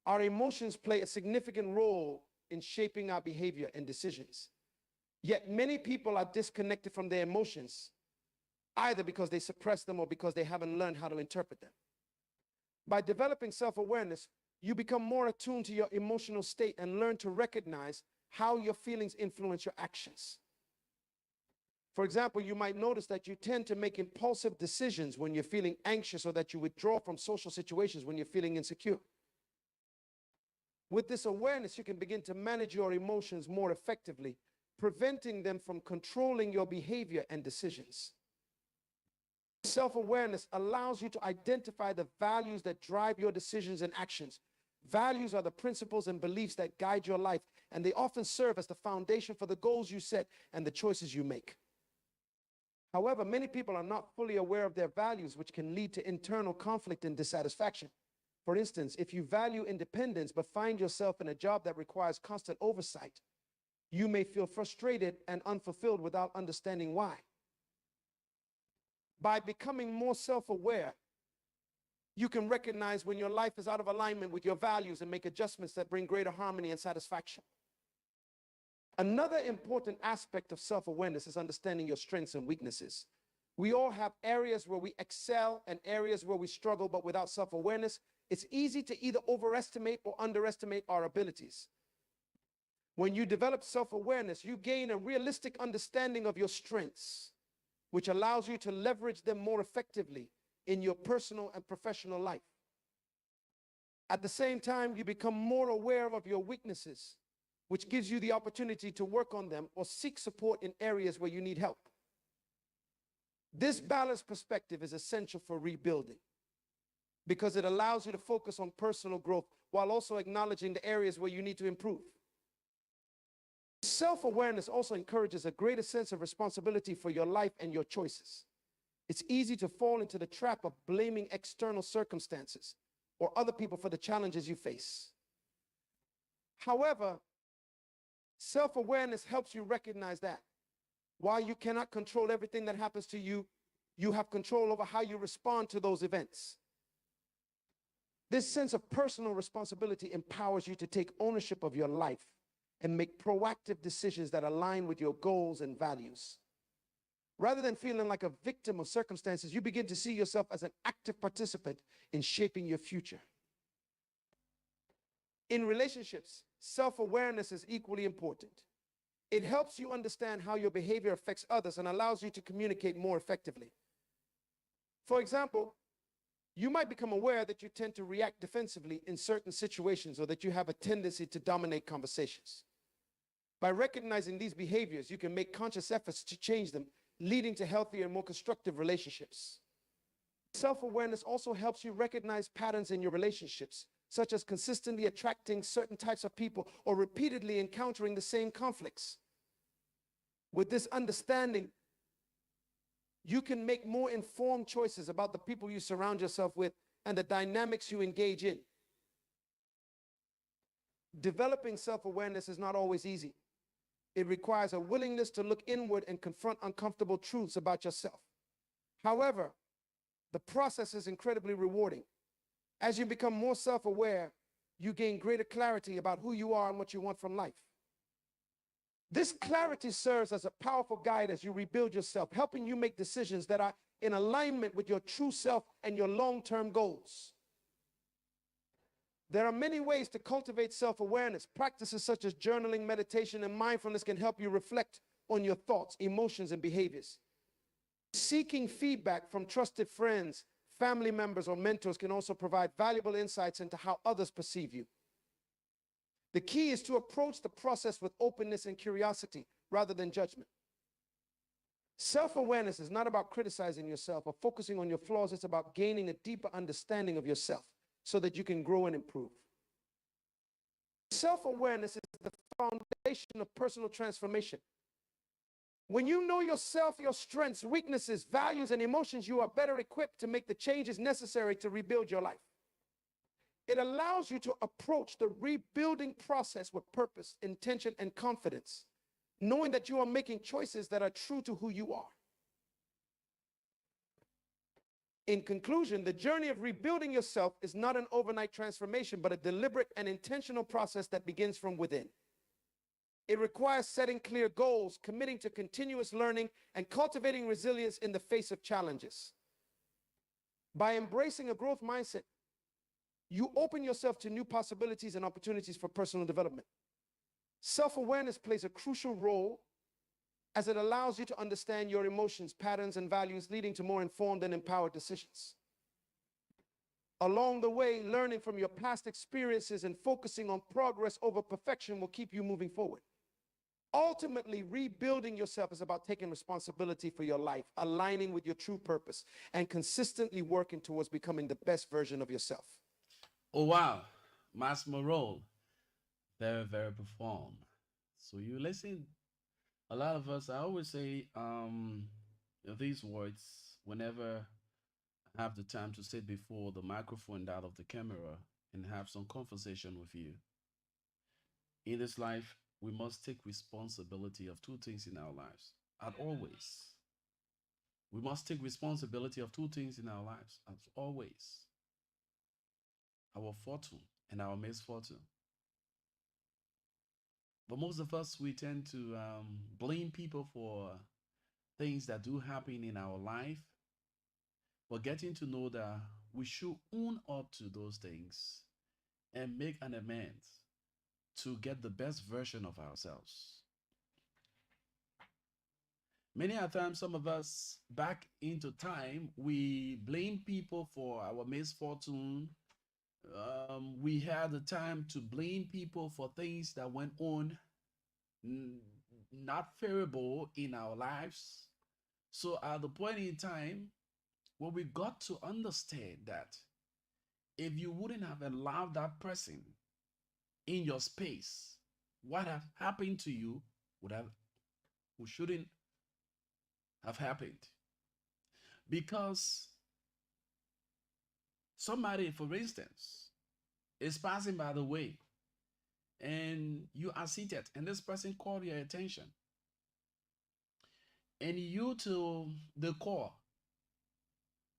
Our emotions play a significant role in shaping our behavior and decisions. Yet many people are disconnected from their emotions, either because they suppress them or because they haven't learned how to interpret them. By developing self-awareness, you become more attuned to your emotional state and learn to recognize how your feelings influence your actions. For example, you might notice that you tend to make impulsive decisions when you're feeling anxious, or that you withdraw from social situations when you're feeling insecure. With this awareness, you can begin to manage your emotions more effectively, preventing them from controlling your behavior and decisions. Self-awareness allows you to identify the values that drive your decisions and actions. Values are the principles and beliefs that guide your life, and they often serve as the foundation for the goals you set and the choices you make. However, many people are not fully aware of their values, which can lead to internal conflict and dissatisfaction. For instance, if you value independence but find yourself in a job that requires constant oversight, you may feel frustrated and unfulfilled without understanding why. By becoming more self-aware, you can recognize when your life is out of alignment with your values and make adjustments that bring greater harmony and satisfaction. Another important aspect of self-awareness is understanding your strengths and weaknesses. We all have areas where we excel and areas where we struggle, but without self-awareness, it's easy to either overestimate or underestimate our abilities. When you develop self-awareness, you gain a realistic understanding of your strengths, which allows you to leverage them more effectively in your personal and professional life. At the same time, you become more aware of your weaknesses, which gives you the opportunity to work on them or seek support in areas where you need help. This balanced perspective is essential for rebuilding because it allows you to focus on personal growth while also acknowledging the areas where you need to improve. Self-awareness also encourages a greater sense of responsibility for your life and your choices. It's easy to fall into the trap of blaming external circumstances or other people for the challenges you face. However, self-awareness helps you recognize that while you cannot control everything that happens to you, you have control over how you respond to those events. This sense of personal responsibility empowers you to take ownership of your life and make proactive decisions that align with your goals and values. Rather than feeling like a victim of circumstances, you begin to see yourself as an active participant in shaping your future. In relationships, self-awareness is equally important. It helps you understand how your behavior affects others and allows you to communicate more effectively. For example, you might become aware that you tend to react defensively in certain situations or that you have a tendency to dominate conversations. By recognizing these behaviors, you can make conscious efforts to change them, leading to healthier and more constructive relationships. Self-awareness also helps you recognize patterns in your relationships, such as consistently attracting certain types of people or repeatedly encountering the same conflicts. With this understanding, you can make more informed choices about the people you surround yourself with and the dynamics you engage in. Developing self-awareness is not always easy. It requires a willingness to look inward and confront uncomfortable truths about yourself. However, the process is incredibly rewarding. As you become more self-aware, you gain greater clarity about who you are and what you want from life. This clarity serves as a powerful guide as you rebuild yourself, helping you make decisions that are in alignment with your true self and your long-term goals. There are many ways to cultivate self-awareness. Practices such as journaling, meditation, and mindfulness can help you reflect on your thoughts, emotions, and behaviors. Seeking feedback from trusted friends, family members, or mentors can also provide valuable insights into how others perceive you. The key is to approach the process with openness and curiosity rather than judgment. Self-awareness is not about criticizing yourself or focusing on your flaws. It's about gaining a deeper understanding of yourself so that you can grow and improve. Self-awareness is the foundation of personal transformation. When you know yourself, your strengths, weaknesses, values, and emotions, you are better equipped to make the changes necessary to rebuild your life. It allows you to approach the rebuilding process with purpose, intention, and confidence, knowing that you are making choices that are true to who you are. In conclusion, the journey of rebuilding yourself is not an overnight transformation, but a deliberate and intentional process that begins from within. It requires setting clear goals, committing to continuous learning, and cultivating resilience in the face of challenges. By embracing a growth mindset, you open yourself to new possibilities and opportunities for personal development. Self-awareness plays a crucial role as it allows you to understand your emotions, patterns, and values, leading to more informed and empowered decisions. Along the way, learning from your past experiences and focusing on progress over perfection will keep you moving forward. Ultimately, rebuilding yourself is about taking responsibility for your life, aligning with your true purpose, and consistently working towards becoming the best version of yourself. Oh wow, Mass Morale, very very profound. So you listen. A lot of us, I always say these words whenever I have the time to sit before the microphone, that of the camera, and have some conversation with you. In this life, we must take responsibility of two things in our lives. As always, we must take responsibility of two things in our lives. As always, our fortune and our misfortune. But most of us, we tend to blame people for things that do happen in our life, but getting to know that we should own up to those things and make an amends to get the best version of ourselves. Many a times, some of us back into time, we blame people for our misfortune. We had the time to blame people for things that went on n- not favorable in our lives. So at the point in time when we got to understand that if you wouldn't have allowed that person in your space, what have happened to you would have, who shouldn't have happened. Because somebody, for instance, is passing by the way and you are seated and this person called your attention and you to the call,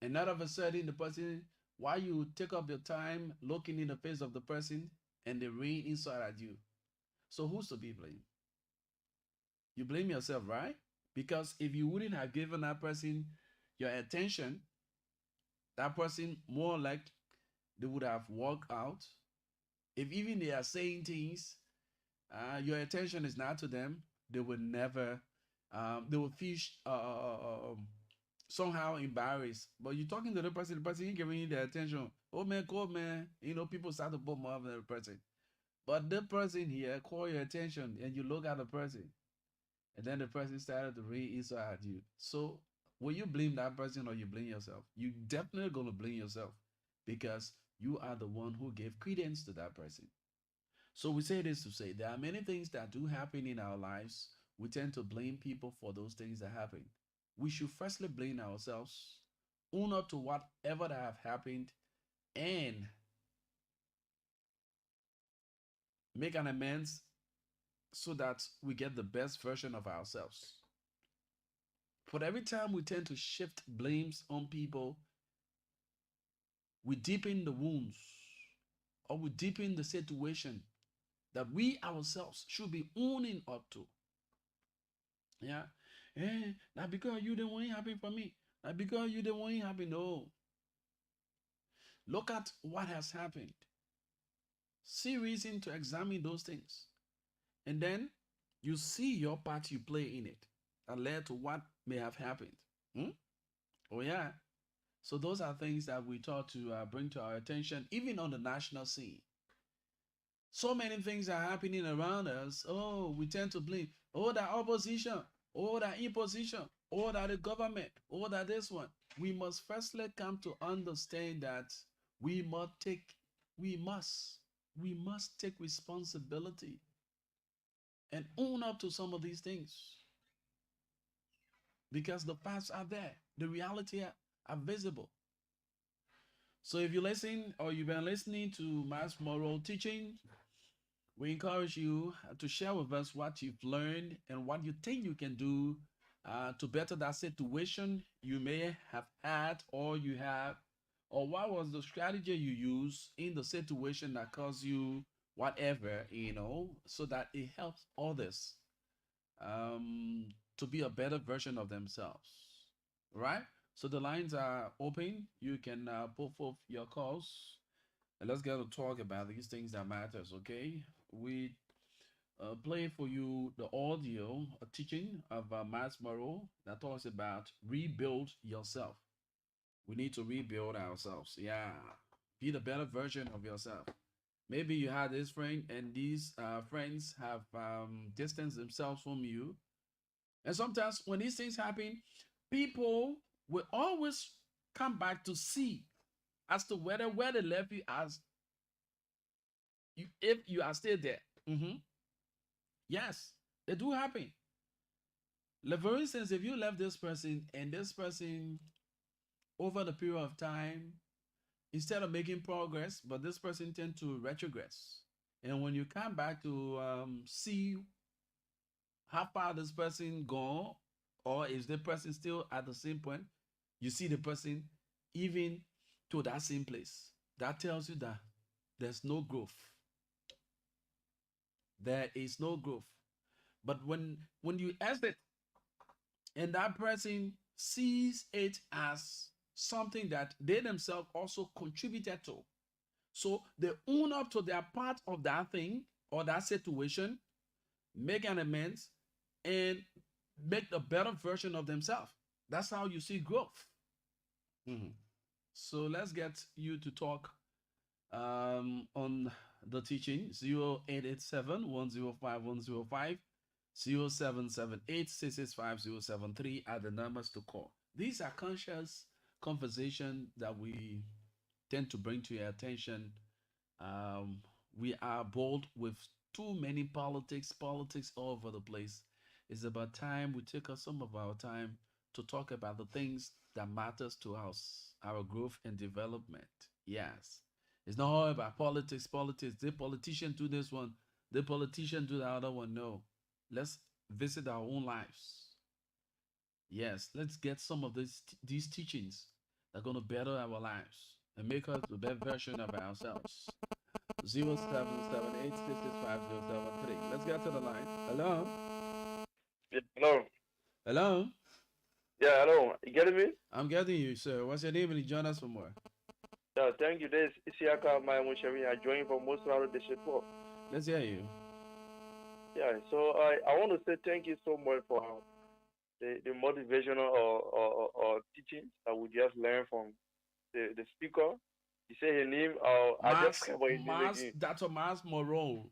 and all of a sudden the person, while you take up your time looking in the face of the person and they rain inside at you. So who's to be blamed? You blame yourself, right? Because if you wouldn't have given that person your attention, that person more like they would have walked out. If even they are saying things, your attention is not to them, they will never, they will feel somehow embarrassed. But you're talking to the person ain't giving you the attention. Oh man, cool man. You know, people start to put more of the person. But the person here call your attention and you look at the person. And then the person started to re-insult at you. So will you blame that person or you blame yourself? You definitely gonna blame yourself because you are the one who gave credence to that person. So we say this to say there are many things that do happen in our lives. We tend to blame people for those things that happen. We should firstly blame ourselves, own up to whatever that have happened, and make an amends so that we get the best version of ourselves. But every time we tend to shift blames on people, we deepen the wounds or we deepen the situation that we ourselves should be owning up to. Yeah. Not because you didn't want it happen for me. Not because you didn't want it happen. No. Look at what has happened. See reason to examine those things. And then you see your part you play in it that led to what may have happened. Oh, yeah. So those are things that we thought to bring to our attention, even on the national scene. So many things are happening around us. Oh, we tend to blame. Oh, that opposition. Oh, that imposition. Oh, that the government. Oh, that this one. We must firstly come to understand that we must take responsibility and own up to some of these things because the facts are there. The reality are visible. So if you listen or you've been listening to Miles Moral teaching, we encourage you to share with us what you've learned and what you think you can do to better that situation you may have had or you have, or what was the strategy you used in the situation that caused you whatever, so that it helps others to be a better version of themselves. Right? So the lines are open. You can put forth your calls. And let's get to talk about these things that matters, okay? We play for you the audio, a teaching of Miles Morrow that talks about rebuild yourself. We need to rebuild ourselves. Yeah. Be the better version of yourself. Maybe you had this friend and these friends have distanced themselves from you. And sometimes when these things happen, people will always come back to see as to where they left you as you, if you are still there. Yes, they do happen. Like for instance, if you left this person and this person over the period of time, instead of making progress, but this person tend to retrogress. And when you come back to see how far this person gone, or is the person still at the same point, you see the person even to that same place. That tells you that there's no growth. There is no growth. But when you exit and that person sees it as something that they themselves also contributed to, so they own up to their part of that thing or that situation, make an amends, and make a better version of themselves. That's how you see growth. So let's get you to talk on the teaching 0887 105 105, 0778 665 are the numbers to call. These are conscious conversations that we tend to bring to your attention. We are bold with too many politics all over the place. It's about time we take up some of our time to talk about the things that matters to us, our growth and development. Yes. It's not all about politics. The politician do this one, the politician do the other one. No. Let's visit our own lives. Yes, let's get some of these teachings that are going to better our lives and make us the best version of ourselves. 0778 Let's get to the line. Hello? Yeah, hello. Hello? Yeah, hello. You getting me? I'm getting you, sir. What's your name and you join us from where? Yeah, thank you. This is Isiaka Mayamushemi. I joined from Mosraro District 4. Let's hear you. Yeah, so I want to say thank you so much for the motivational or teachings that we just learned from the speaker. You say his name, I just Mas remember his name Mas again. Dr. Mas Morone.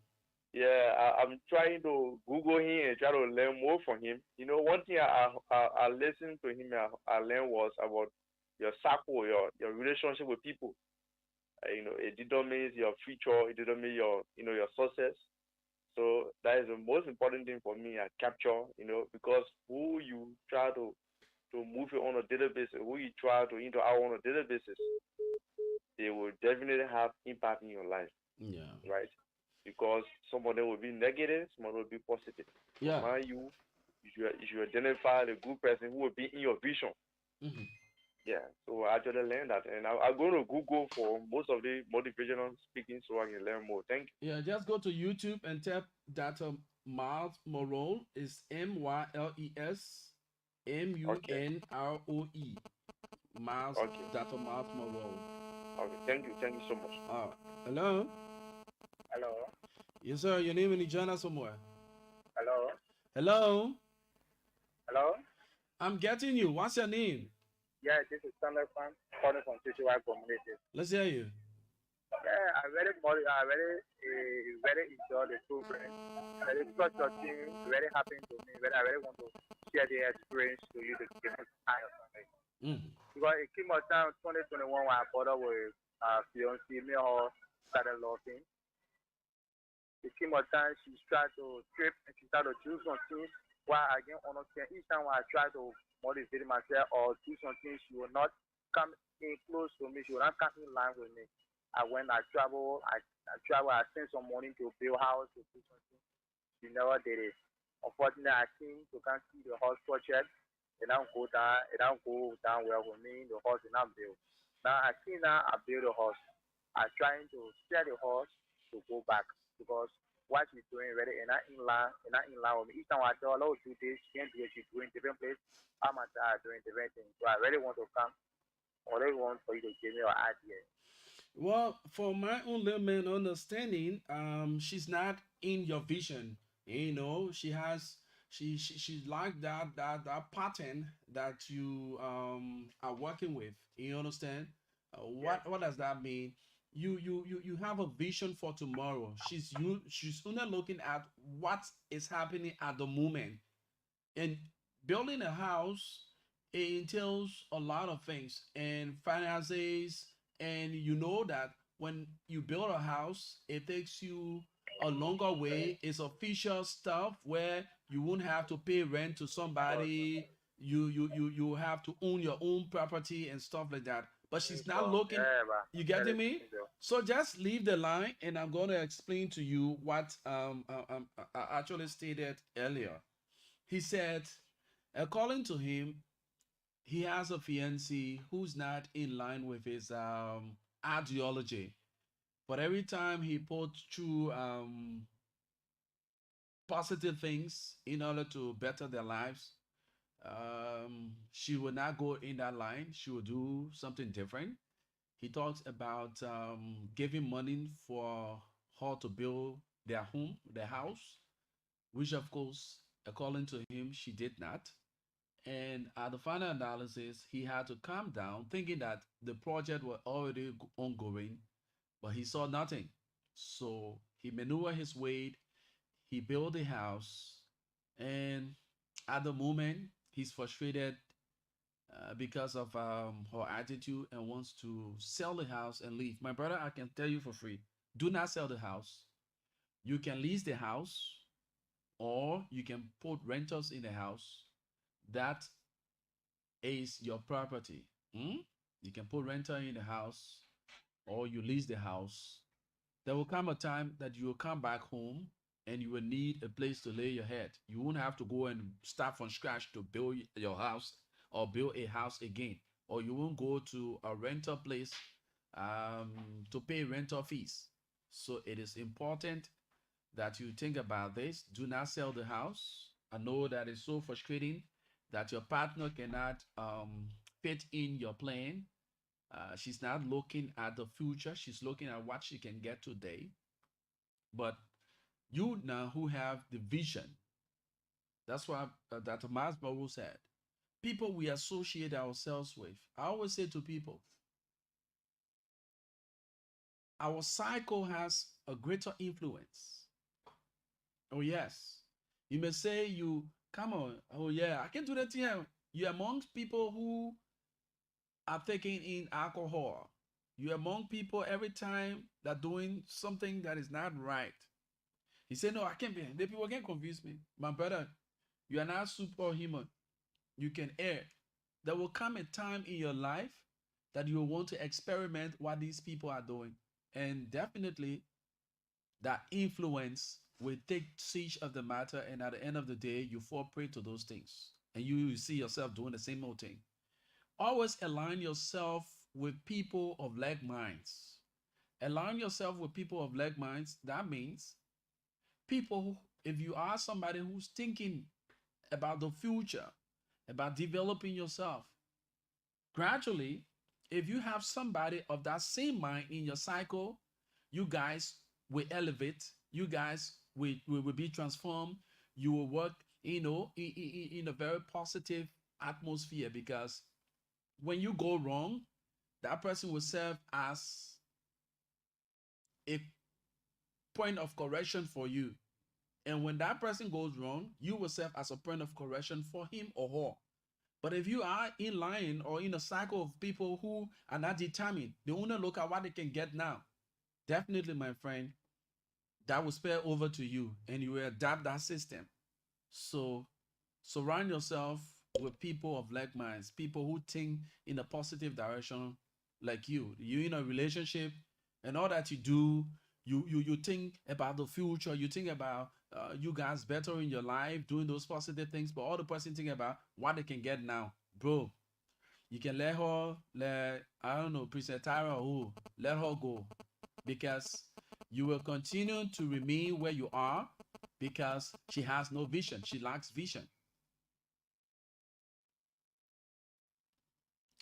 Yeah, I'm trying to Google him and try to learn more from him. You know, one thing I listened to him, I learned was about your circle, your relationship with people. You know, it determines your future, it determines your success. So that is the most important thing for me. I capture, because who you try to move it on a daily basis, who you try to interact on a daily basis, they will definitely have impact in your life, Yeah. right? Because some of them will be negative, some of them will be positive. So Yeah. mind you should identify the good person who will be in your vision. Mhm. Yeah. So I actually learned that, and I'm going to Google for most of the motivational speaking so I can learn more. Thank Yeah, just go to YouTube and type Dr. Miles Morone. Is you. Okay. MylesMunroe. Miles Okay. Dr. Miles Morone. Okay. Thank you. Thank you so much. Hello? Hello, Yes, sir. Your name in the journal somewhere. hello, Hello? hello. I'm getting you. What's your name? Yeah, this is Samuel Fan calling from Tishua community. Let's hear you. Yeah, I very enjoy the program. Very such a thing, very happy to me. I very want to share the experience to you to give me time of it. Mm. Because it came out time 2021 when I bought up with fiance, me all started laughing. It came a time she tried to trip and she started to do some things while I didn't understand. Each time when I try to motivate myself or do something, she will not come in close to me. She will not come in line with me. When I travel, I travel, I send some money to build house to do something. She never did it. Unfortunately, I came to come see the house project. It don't go down well with me. The house is not built. Now I see now I build a house. I trying to sell the horse to go back because what she's doing already not in line with me. Each time I tell her, oh, do this, she can't do it, she's doing different place. I'm at doing different things. So I really want to come. I really want for you to give me your idea. Well, for my own little man understanding, she's not in your vision. She has she's like that pattern that you are working with. You understand? Yes. What does that mean? You have a vision for tomorrow. She's only looking at what is happening at the moment. And building a house, it entails a lot of things and finances. And you know that when you build a house, it takes you a longer way. It's official stuff where you won't have to pay rent to somebody. You have to own your own property and stuff like that. But she's not looking. Yeah, but You that getting is me? simple. So just leave the line, and I'm going to explain to you what I actually stated earlier. He said, according to him, he has a fiancée who's not in line with his ideology. But every time he puts through positive things in order to better their lives, she will not go in that line. She will do something different. He talks about giving money for her to build their home, their house, which of course, according to him, she did not. And at the final analysis, he had to calm down, thinking that the project was already ongoing, but he saw nothing. So he maneuvered his way, he built the house, and at the moment, he's frustrated because of her attitude and wants to sell the house and leave. My brother, I can tell you for free, do not sell the house. You can lease the house or you can put renters in the house. That is your property. Hmm? You can put renter in the house or you lease the house. There will come a time that you will come back home and you will need a place to lay your head. You won't have to go and start from scratch to build your house or build a house again. Or you won't go to a rental place to pay rental fees. So it is important that you think about this. Do not sell the house. I know that it's so frustrating that your partner cannot fit in your plan. She's not looking at the future. She's looking at what she can get today. But You now who have the vision. That's what Dr. Miles Monroe said. People we associate ourselves with. I always say to people, our cycle has a greater influence. Oh, yes. You may say, you come on, oh, yeah, I can do that here. You're amongst people who are taking in alcohol. You're among people every time they're doing something that is not right. He said, no, I can't be. The people can confuse me. My brother, you are not superhuman. You can err. There will come a time in your life that you will want to experiment what these people are doing. And definitely that influence will take siege of the matter. And at the end of the day, you fall prey to those things. And you see yourself doing the same old thing. Always align yourself with people of like minds. Align yourself with people of like minds. That means people, if you are somebody who's thinking about the future, about developing yourself, gradually, if you have somebody of that same mind in your cycle, you guys will elevate, you guys will be transformed, you will work, in a very positive atmosphere, because when you go wrong, that person will serve as a point of correction for you. And when that person goes wrong, you will serve as a point of correction for him or her. But if you are in line or in a cycle of people who are not determined, they only look at what they can get now, definitely, my friend, that will spill over to you and you will adapt that system. So surround yourself with people of like minds, people who think in a positive direction like you. You in a relationship, and all that you do, you think about the future, you think about you guys better in your life, doing those positive things, but all the person think about what they can get now. Bro, you can let her, I don't know, Princess Tyra, or who, let her go, because you will continue to remain where you are because she has no vision. She lacks vision.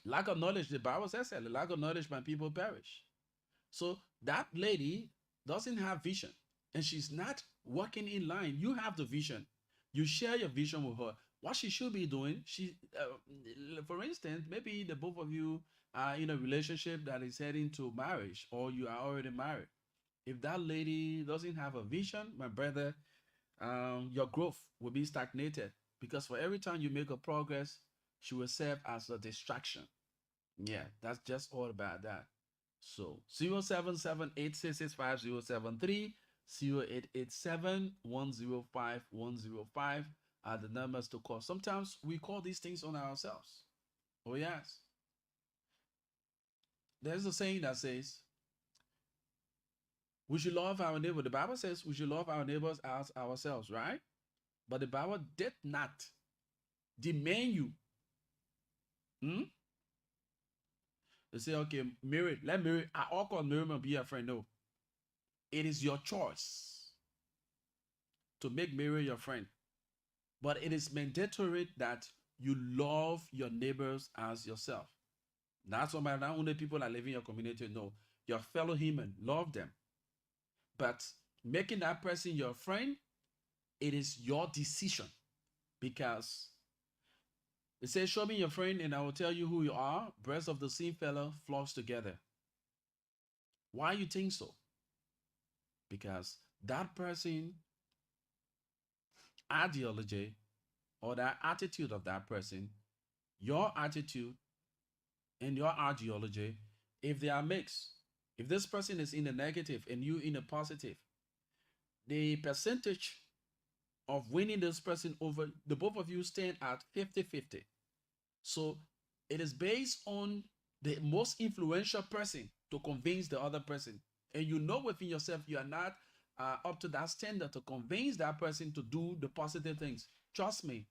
Lack of knowledge, the Bible says that, lack of knowledge, my people perish. So that lady doesn't have vision and she's not working in line. You have the vision. You share your vision with her. What she should be doing, for instance, maybe the both of you are in a relationship that is heading to marriage, or you are already married. If that lady doesn't have a vision, my brother, your growth will be stagnated, because for every time you make a progress, she will serve as a distraction. Yeah, that's just all about that. So 07786650730, 0887105105 are the numbers to call. Sometimes we call these things on ourselves. Oh yes. There's a saying that says we should love our neighbor. The Bible says we should love our neighbors as ourselves, right? But the Bible did not demand you. They say, okay, Mary, let Mary, I all call Miriam be a friend. No. It is your choice to make Mary your friend. But it is mandatory that you love your neighbors as yourself. That's why not only people that live in your community, no, your fellow human, love them. But making that person your friend, it is your decision. Because it says, show me your friend and I will tell you who you are. Breast of the same fellow flows together. Why you think so? Because that person ideology or that attitude of that person, your attitude and your ideology, if they are mixed, if this person is in the negative and you in the positive, the percentage of winning this person over, the both of you stand at 50-50. So it is based on the most influential person to convince the other person. And you know within yourself you are not up to that standard to convince that person to do the positive things. Trust me,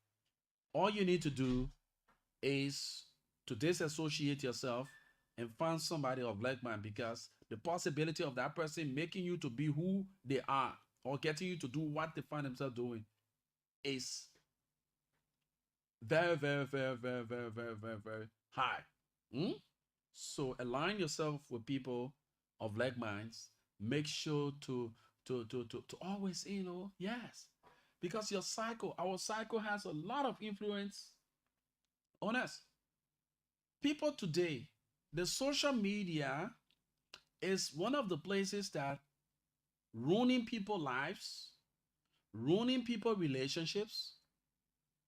all you need to do is to disassociate yourself and find somebody of like mind, because the possibility of that person making you to be who they are or getting you to do what they find themselves doing is very, very, very, very, very, very, very, very high. So align yourself with people of like minds. Make sure to to always, yes, because our cycle has a lot of influence on us. People today, the social media is one of the places that ruining people's lives, ruining people relationships,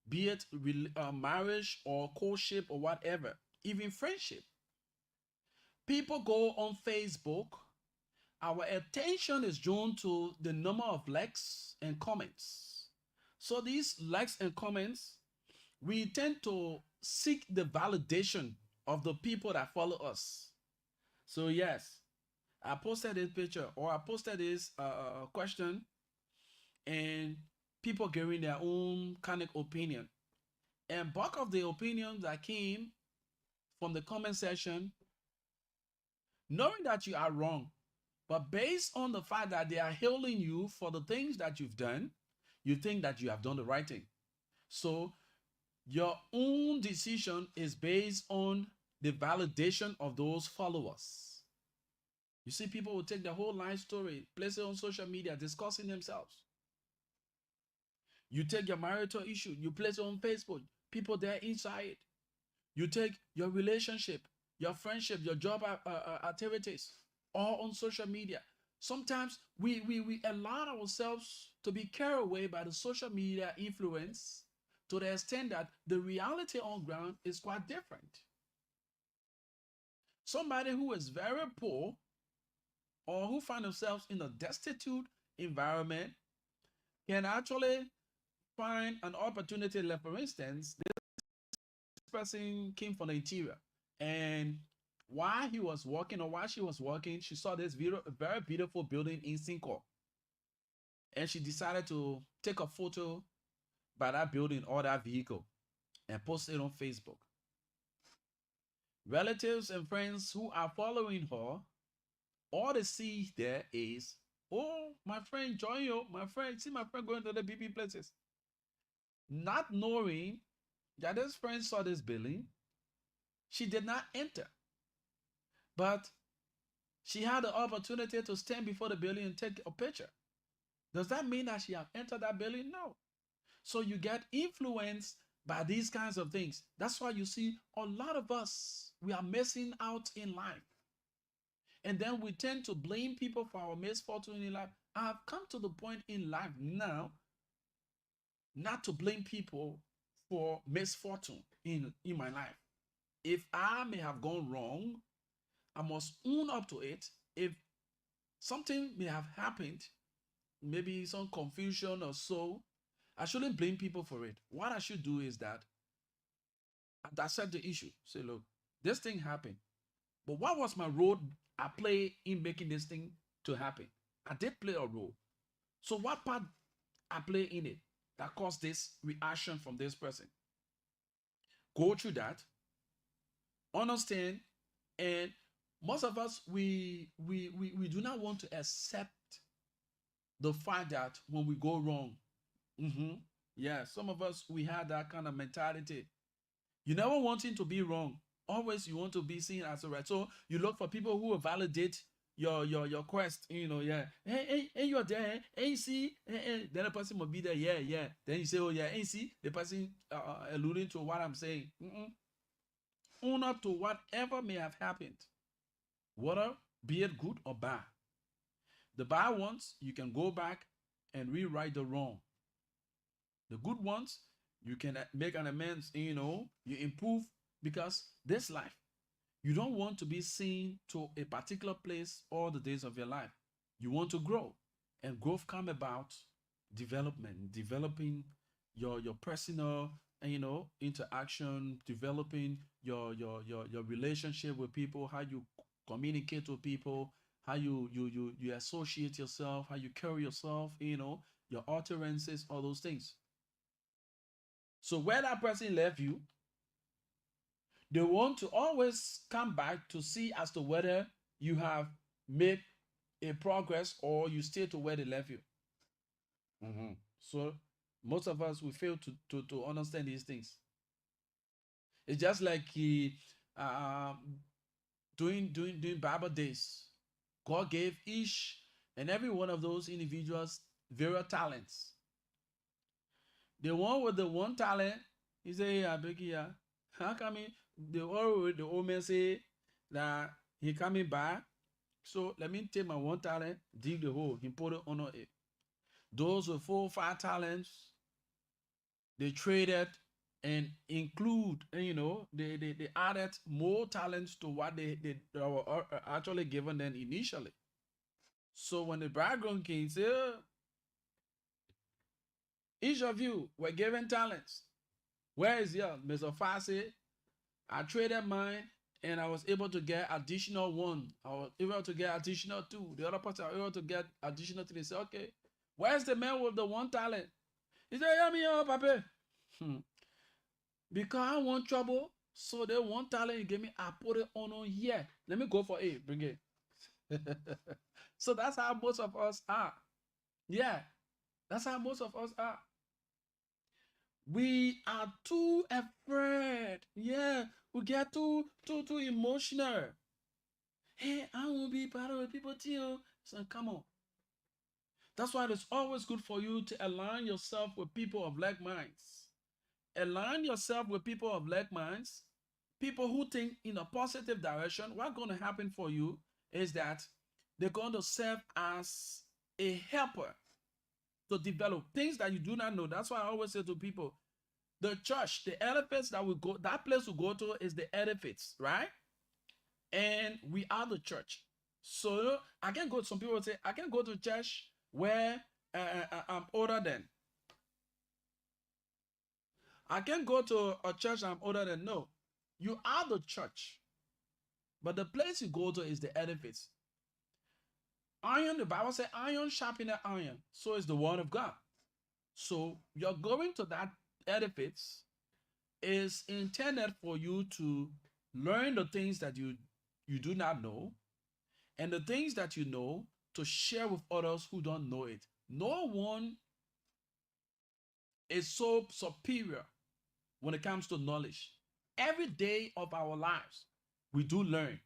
be it marriage or courtship or whatever, even friendship. People go on Facebook. Our attention is drawn to the number of likes and comments. So these likes and comments, we tend to seek the validation of the people that follow us. So yes, I posted this picture or I posted this question, and people giving their own kind of opinion. And bulk of the opinions that came from the comment section, knowing that you are wrong, but based on the fact that they are hailing you for the things that you've done, you think that you have done the right thing. So your own decision is based on the validation of those followers. You see, people will take the whole life story, place it on social media, discussing themselves. You take your marital issue, you place it on Facebook, people there inside. You take your relationship, your friendship, your job activities, all on social media. Sometimes we allow ourselves to be carried away by the social media influence to the extent that the reality on ground is quite different. Somebody who is very poor or who find themselves in a destitute environment can actually find an opportunity. Like for instance, this person came from the interior, and while he was walking or while she was walking, she saw this very beautiful building in Cinco, and she decided to take a photo by that building or that vehicle and post it on Facebook. Relatives and friends who are following her, all they see there is, oh, my friend join you, my friend, see my friend going to the BP places. Not knowing that this friend saw this building, she did not enter. But she had the opportunity to stand before the building and take a picture. Does that mean that she have entered that building? No. So you get influenced by these kinds of things. That's why you see a lot of us, we are missing out in life. And then we tend to blame people for our misfortune in life. I have come to the point in life now not to blame people for misfortune in my life. If I may have gone wrong, I must own up to it. If something may have happened, maybe some confusion or so, I shouldn't blame people for it. What I should do is that I dissect the issue. Say, look, this thing happened, but what was my role I played in making this thing to happen? I did play a role. So what part I play in it that caused this reaction from this person? Go through that, understand, and most of us we do not want to accept the fact that when we go wrong, yeah, some of us we had that kind of mentality. You never wanting to be wrong. Always you want to be seen as a right. So you look for people who will validate your quest. Yeah. Hey, you're there. Hey, you see. Hey. Then the person will be there. Yeah. Then you say, oh yeah. Hey, see. The person alluding to what I'm saying. Own up to whatever may have happened, whether be it good or bad. The bad ones, you can go back and rewrite the wrong. The good ones, you can make an amends, you improve, because this life, you don't want to be seen to a particular place all the days of your life. You want to grow, and growth come about developing your personal, interaction, developing your relationship with people, how you communicate with people, how you associate yourself, how you carry yourself, your utterances, all those things. So where that person left you, they want to always come back to see as to whether you have made a progress or you stay to where they left you. So most of us, we fail to understand these things. It's just like doing Bible days. God gave each And every one of those individuals, various talents. The one with the one talent, he say, "Yeah, Becky, yeah. How come the old man say that he coming back? So let me take my one talent, dig the hole, he put it on it. Those with 4 or 5 talents, they traded and include, they added more talents to what they were actually given them initially. So when the bridegroom came, say, each of you were given talents. Where is yours? Mr. Fassi, I traded mine and I was able to get additional 1. I was able to get additional 2. The other person was able to get additional 3. They say, okay, where's the man with the 1 talent? He said, yeah, me, Papa. Because I want trouble, so the 1 talent you gave me, I put it on here. Let me go for it. Bring it. So that's how most of us are. Yeah, that's how most of us are. We are too afraid. Yeah, we get too emotional. Hey, I will be part of the people too. So come on. That's why it's always good for you to align yourself with people of like minds. Align yourself with people of like minds, people who think in a positive direction. What's going to happen for you is that they're going to serve as a helper to develop things that you do not know. That's why I always say to people, the church, the edifice that we go, that place we go to is the edifice, right? And we are the church. So I can go, some people say, I can go to church where I'm older than. I can go to a church I'm older than. No, you are the church. But the place you go to is the edifice. Iron, the Bible says, iron sharpeneth iron. So is the word of God. So you're going to that edifice is intended for you to learn the things that you do not know, and the things that you know to share with others who don't know it. No one is so superior when it comes to knowledge. Every day of our lives, we do learn,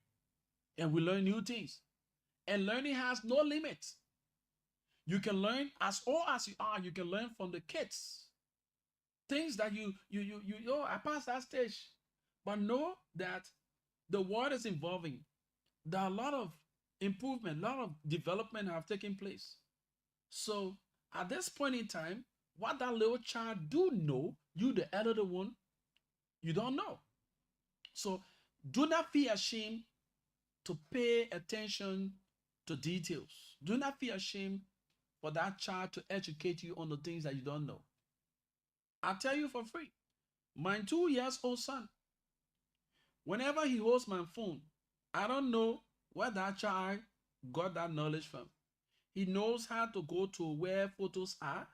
and we learn new things. And learning has no limits. You can learn as old as you are. You can learn from the kids. Things that I passed that stage. But know that the world is evolving. There are a lot of improvement, a lot of development have taken place. So at this point in time, what that little child do know, you the elder one, you don't know. So do not feel ashamed to pay attention to details. Do not feel ashamed for that child to educate you on the things that you don't know. I tell you for free. My 2-year-old son, whenever he holds my phone, I don't know where that child got that knowledge from. He knows how to go to where photos are.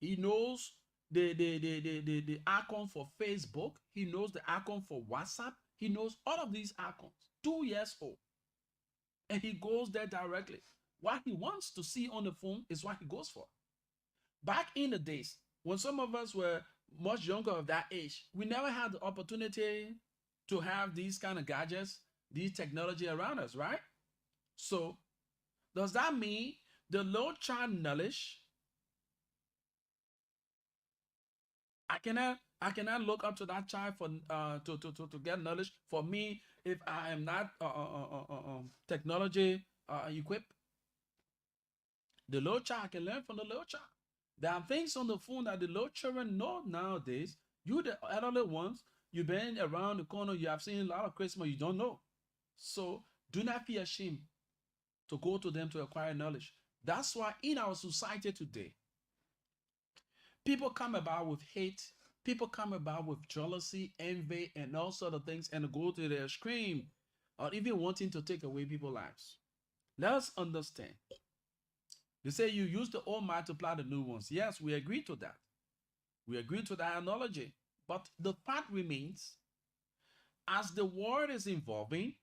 He knows the icon for Facebook. He knows the icon for WhatsApp. He knows all of these icons. 2 years old. And he goes there directly. What he wants to see on the phone is what he goes for. Back in the days, when some of us were much younger of that age, we never had the opportunity to have these kind of gadgets, these technology around us, right? So does that mean the low child knowledge, I cannot look up to that child for to get knowledge? For me, if I am not technology equipped, the low child can learn from the low child. There are things on the phone that the low children know nowadays. You, the elderly ones, you've been around the corner, you have seen a lot of Christmas, you don't know. So do not feel ashamed to go to them to acquire knowledge. That's why in our society today, people come about with hate, people come about with jealousy, envy, and all sort of things, and go to the extreme or even wanting to take away people's lives. Let us understand. They say you use the old mind to apply the new ones. Yes, we agree to that. We agree to that analogy. But the fact remains, as the world is evolving,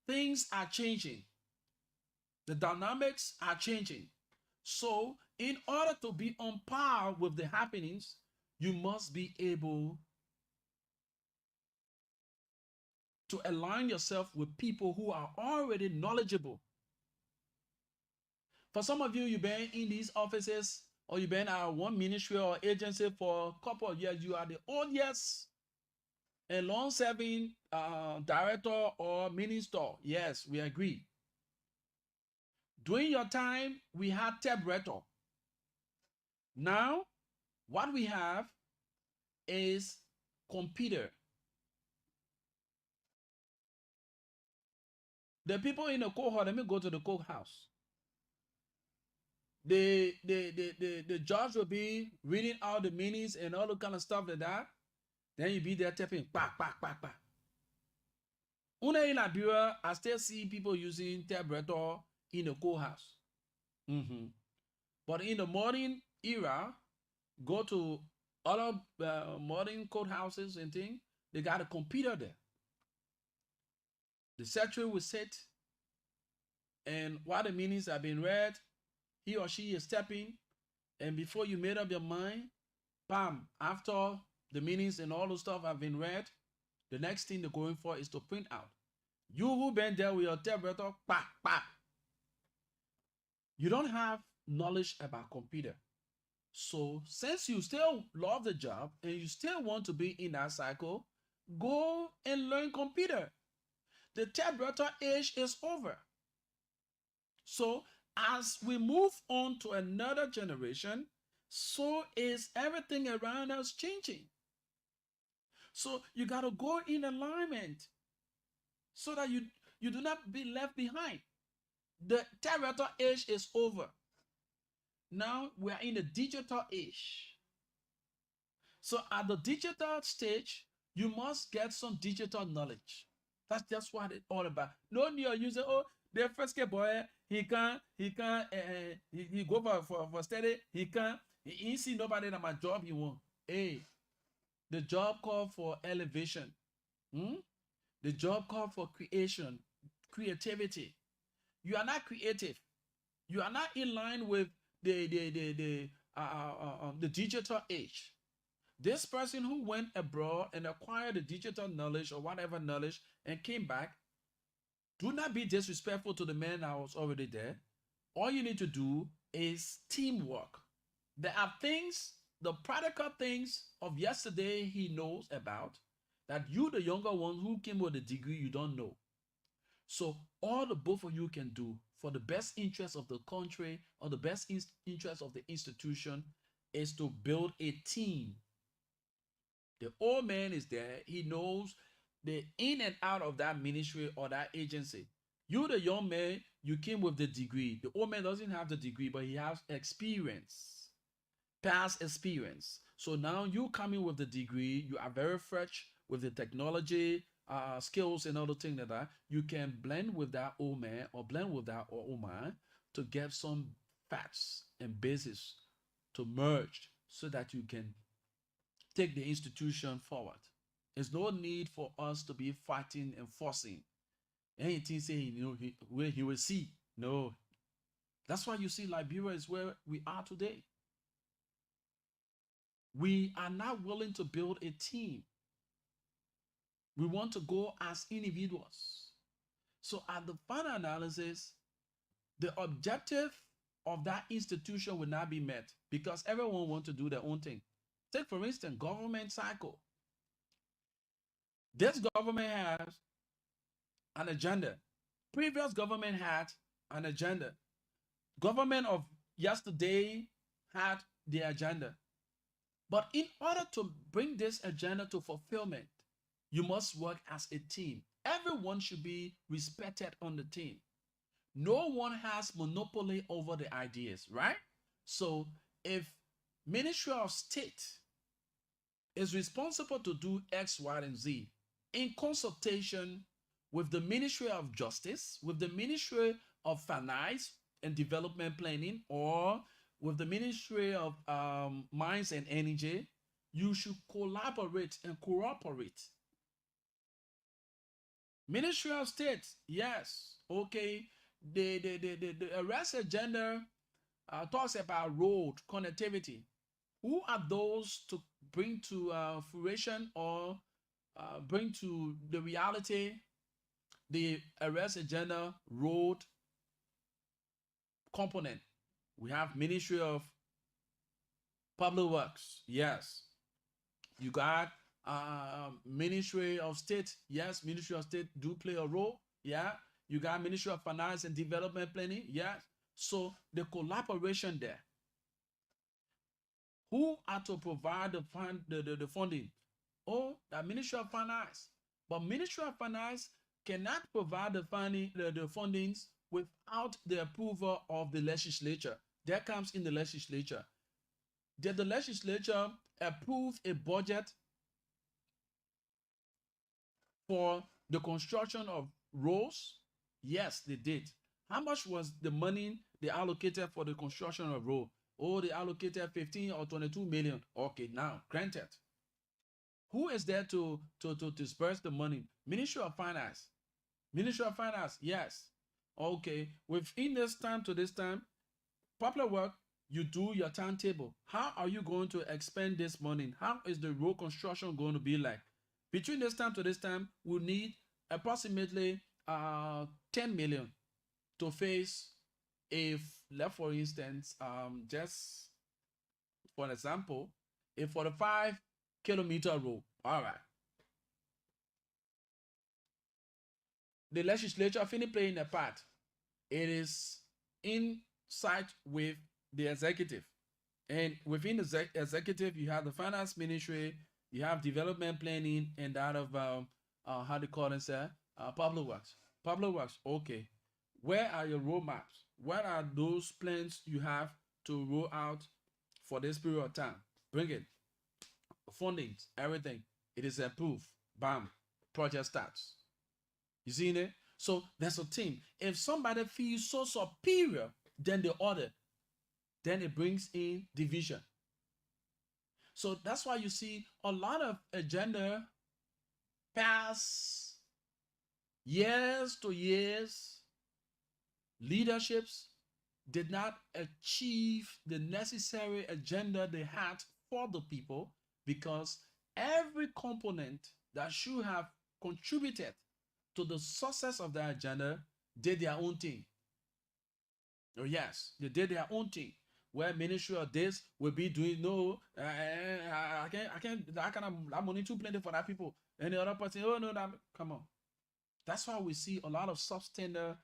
things are changing. The dynamics are changing. So, in order to be on par with the happenings, you must be able to align yourself with people who are already knowledgeable. For some of you, you've been in these offices or you've been at one ministry or agency for a couple of years. You are the oldest and long-serving director or minister. Yes, we agree. During your time, we had Tebretor. Now, what we have is computer. The people in the cohort, let me go to the courthouse. The judge will be reading out the minutes and all the kind of stuff like that. Then you be there tapping, back. In Liberia, I still see people using Tebretor in the courthouse. But in the modern era, go to other modern courthouses and things, they got a computer there. The secretary will sit, and while the minutes are being read, he or she is stepping, and before you made up your mind, bam, after the minutes and all the stuff have been read, the next thing they're going for is to print out. You who been there with your Tebretor, you don't have knowledge about computer. So since you still love the job and you still want to be in that cycle, go and learn computer. The Tebretor age is over. So as we move on to another generation, so is everything around us changing. So you got to go in alignment so that you do not be left behind. The Tebretor age is over. Now we are in the digital age. So at the digital stage, you must get some digital knowledge. That's just what it's all about. No need to use it. Oh, the first boy, he go for study. He see nobody that my job he want. Hey, the job call for elevation. The job call for creation, creativity. You are not creative. You are not in line with the digital age. This person who went abroad and acquired the digital knowledge or whatever knowledge and came back, do not be disrespectful to the man that was already there. All you need to do is teamwork. There are things, the practical things of yesterday he knows about that you, the younger one who came with a degree, you don't know. So all the both of you can do for the best interest of the country or the best interest of the institution is to build a team. The old man is there. He knows the in and out of that ministry or that agency. You, the young man, you came with the degree. The old man doesn't have the degree, but he has experience, past experience. So now you coming with the degree, you are very fresh with the technology, skills and other things like that. You can blend with that old man or blend with that old man to get some facts and basis to merge so that you can take the institution forward. There's no need for us to be fighting and forcing. Anything saying, he will see. No. That's why you see Liberia is where we are today. We are not willing to build a team. We want to go as individuals. So at the final analysis, the objective of that institution will not be met because everyone wants to do their own thing. Take, for instance, government cycle. This government has an agenda. Previous government had an agenda. Government of yesterday had the agenda. But in order to bring this agenda to fulfillment, you must work as a team. Everyone should be respected on the team. No one has monopoly over the ideas, right? So if Ministry of State is responsible to do X, Y, and Z in consultation with the Ministry of Justice, with the Ministry of Finance and Development Planning, or with the Ministry of Mines and Energy, you should collaborate and cooperate. Ministry of State, yes, okay. The arrest agenda talks about road connectivity. Who are those to bring to fruition or bring to the reality the arrest agenda, road component. We have Ministry of Public Works. Yes. You got Ministry of State. Yes, Ministry of State do play a role. Yeah. You got Ministry of Finance and Development Planning. Yes. So the collaboration there. Who are to provide the funding? Oh, the Ministry of Finance. But Ministry of Finance cannot provide the funding, the fundings without the approval of the legislature. That comes in the legislature. Did the legislature approve a budget for the construction of roads? Yes, they did. How much was the money they allocated for the construction of road? Oh, they allocated 15 or 22 million. Okay, now, granted. Who is there to disperse the money? Ministry of Finance. Ministry of Finance, yes. Okay, within this time to this time, Public Work, you do your timetable. How are you going to expend this money? How is the road construction going to be like? Between this time to this time, we need approximately 10 million to face, if, for instance, just for example, a 45-kilometer road. All right. The legislature finished playing a part. It is in sight with the executive. And within the executive, you have the finance ministry, you have development planning, and that of, how they call it, Public Works. Public Works, okay. Where are your roadmaps? What are those plans you have to roll out for this period of time? Bring it. Fundings, everything. It is approved. Bam. Project starts. You see it? So there's a team. If somebody feels so superior than the other, then it brings in division. So that's why you see a lot of agenda pass years to years. Leaderships did not achieve the necessary agenda they had for the people, because every component that should have contributed to the success of the agenda did their own thing. Oh yes, they did their own thing. Where Ministry of this will be doing, no, I can't, that money too plenty for that people. And the other person, oh no, come on. That's why we see a lot of substandard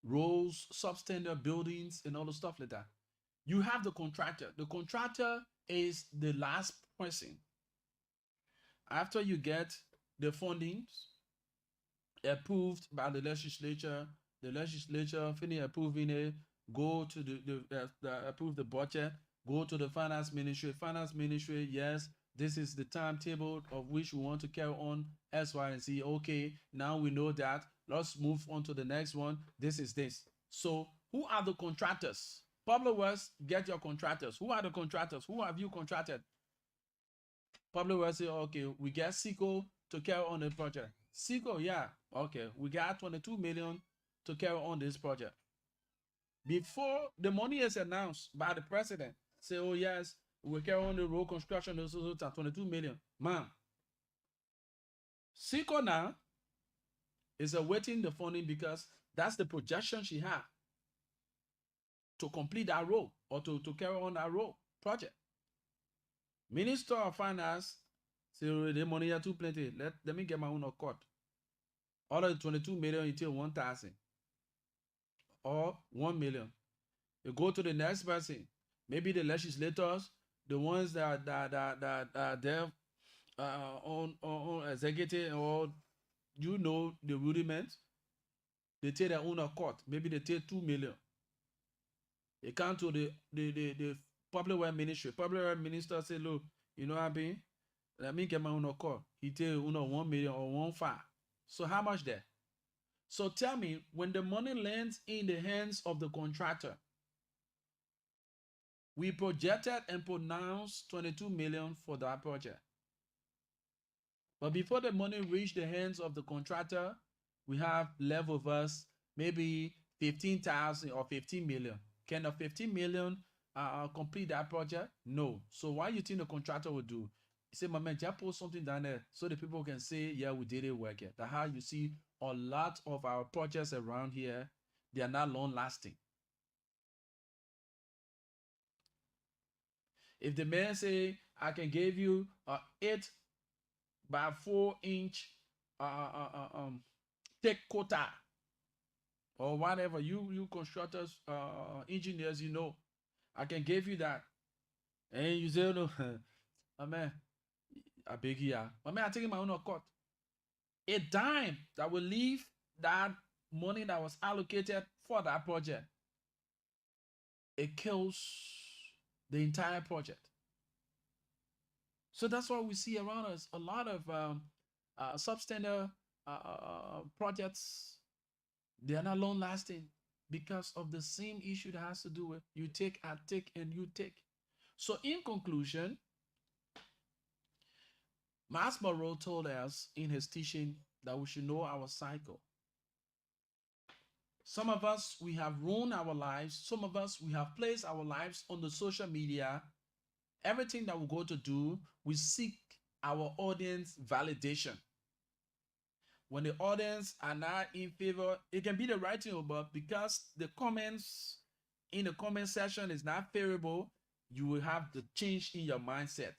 roads, substandard buildings, and all the stuff like that. You have the contractor. The contractor is the last person. After you get the fundings approved by the legislature finish approving it, go to the approve the budget, go to the finance ministry, yes, this is the timetable of which we want to carry on X, Y, and Z. Okay, now we know that. Let's move on to the next one. This is this. So who are the contractors? Public Works, get your contractors. Who are the contractors? Who have you contracted? Public Works say, okay, we get SECO to carry on the project. SECO, yeah, okay, we got 22 million to carry on this project. Before the money is announced by the president, say, oh yes, we carry on the road construction, 22 million. Man, SECO now is awaiting the funding, because that's the projection she had to complete that road, or to carry on that road project. Minister of Finance say, oh, the money are too plenty. Let me get my own accord. All of the 22 million until 1,000 or 1 million. You go to the next person. Maybe the legislators, the ones that are there on executive, or the rudiments, they take their own accord. Maybe they take 2 million. They come to the Public Works Ministry. Public Works Minister say, look, you know what I mean? Let me get my own accord. He take 1 million or 1.5. So how much there? So tell me, when the money lands in the hands of the contractor, we projected and pronounced 22 million for that project. But before the money reached the hands of the contractor, we have left with us maybe 15,000 or 15 million. Can the 15 million complete that project? No. So what do you think the contractor will do? He said, my man, just put something down there so the people can say, yeah, we did it, work it. That's how you see a lot of our projects around here. They are not long lasting. If the man say, I can give you a 8 by 4 inch take quota or whatever, you constructors, engineers, you know, I can give you that. And you say, no, my man, I beg you, my man, I take my own cut. A dime that will leave that money that was allocated for that project, it kills the entire project. So that's what we see around us. A lot of substandard projects, they are not long lasting because of the same issue that has to do with you take, I take, and you take. So in conclusion, Miles Monroe told us in his teaching that we should know our cycle. Some of us, we have ruined our lives. Some of us, we have placed our lives on the social media. Everything that we go to do, we seek our audience validation. When the audience are not in favor, it can be the right thing, but because the comments in the comment section is not favorable, you will have the change in your mindset.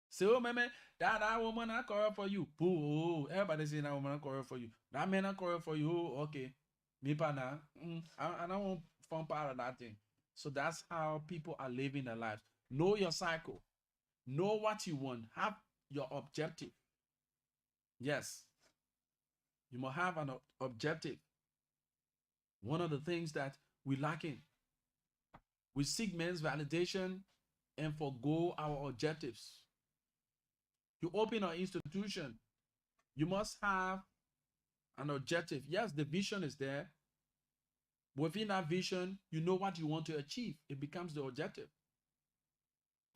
Say, oh, man, that woman not correct for you. Oh, everybody saying that woman not correct for you. That man not correct for you. Oh, okay. Me partner. I don't want fun part of that thing. So that's how people are living their lives. Know your cycle. Know what you want. Have your objective. Yes. You must have an objective. One of the things that we lacking. We seek men's validation and forgo our objectives. You open an institution, you must have an objective. Yes, the vision is there. Within that vision, you know what you want to achieve. It becomes the objective.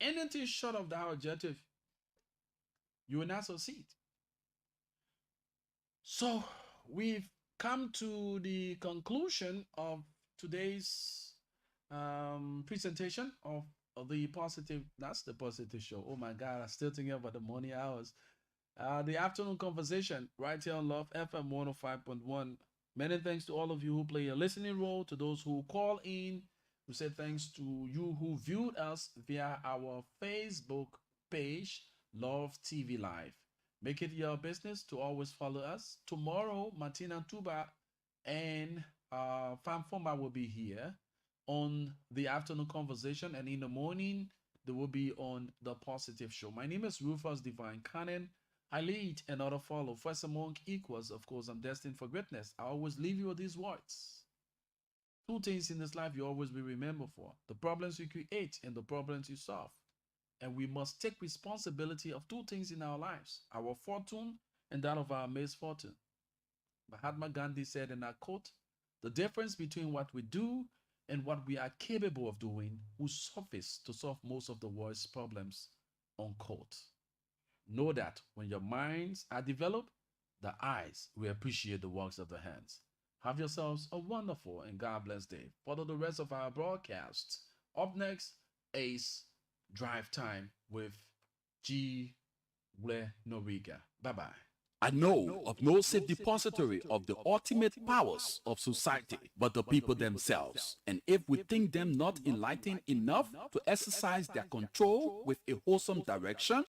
Anything short of that objective, you will not succeed. So we've come to the conclusion of today's presentation of the positive. That's the positive show. Oh my God, I'm still thinking about the morning hours. The afternoon conversation right here on Love FM 105.1. Many thanks to all of you who play a listening role, to those who call in. We say thanks to you who viewed us via our Facebook page, Love TV Live. Make it your business to always follow us. Tomorrow, Martina Tuba and Fam Foma will be here on the afternoon conversation, and in the morning they will be on the positive show. My name is Rufus Divine Cannon. I lead and other follow. First among equals, of course, I'm destined for greatness. I always leave you with these words. Two things in this life you always be remembered for: the problems you create and the problems you solve. And we must take responsibility of two things in our lives: our fortune and that of our misfortune. Mahatma Gandhi said in that quote, the difference between what we do and what we are capable of doing will suffice to solve most of the world's problems, unquote. Know that when your minds are developed, the eyes will appreciate the works of the hands. Have yourselves a wonderful and God bless day. Follow the rest of our broadcasts. Up next, Ace Drive Time with G. Noriga. Bye-bye. I know of no safe depository of the ultimate powers of society but the people themselves. And if we think them not enlightened enough to exercise their control with a wholesome direction,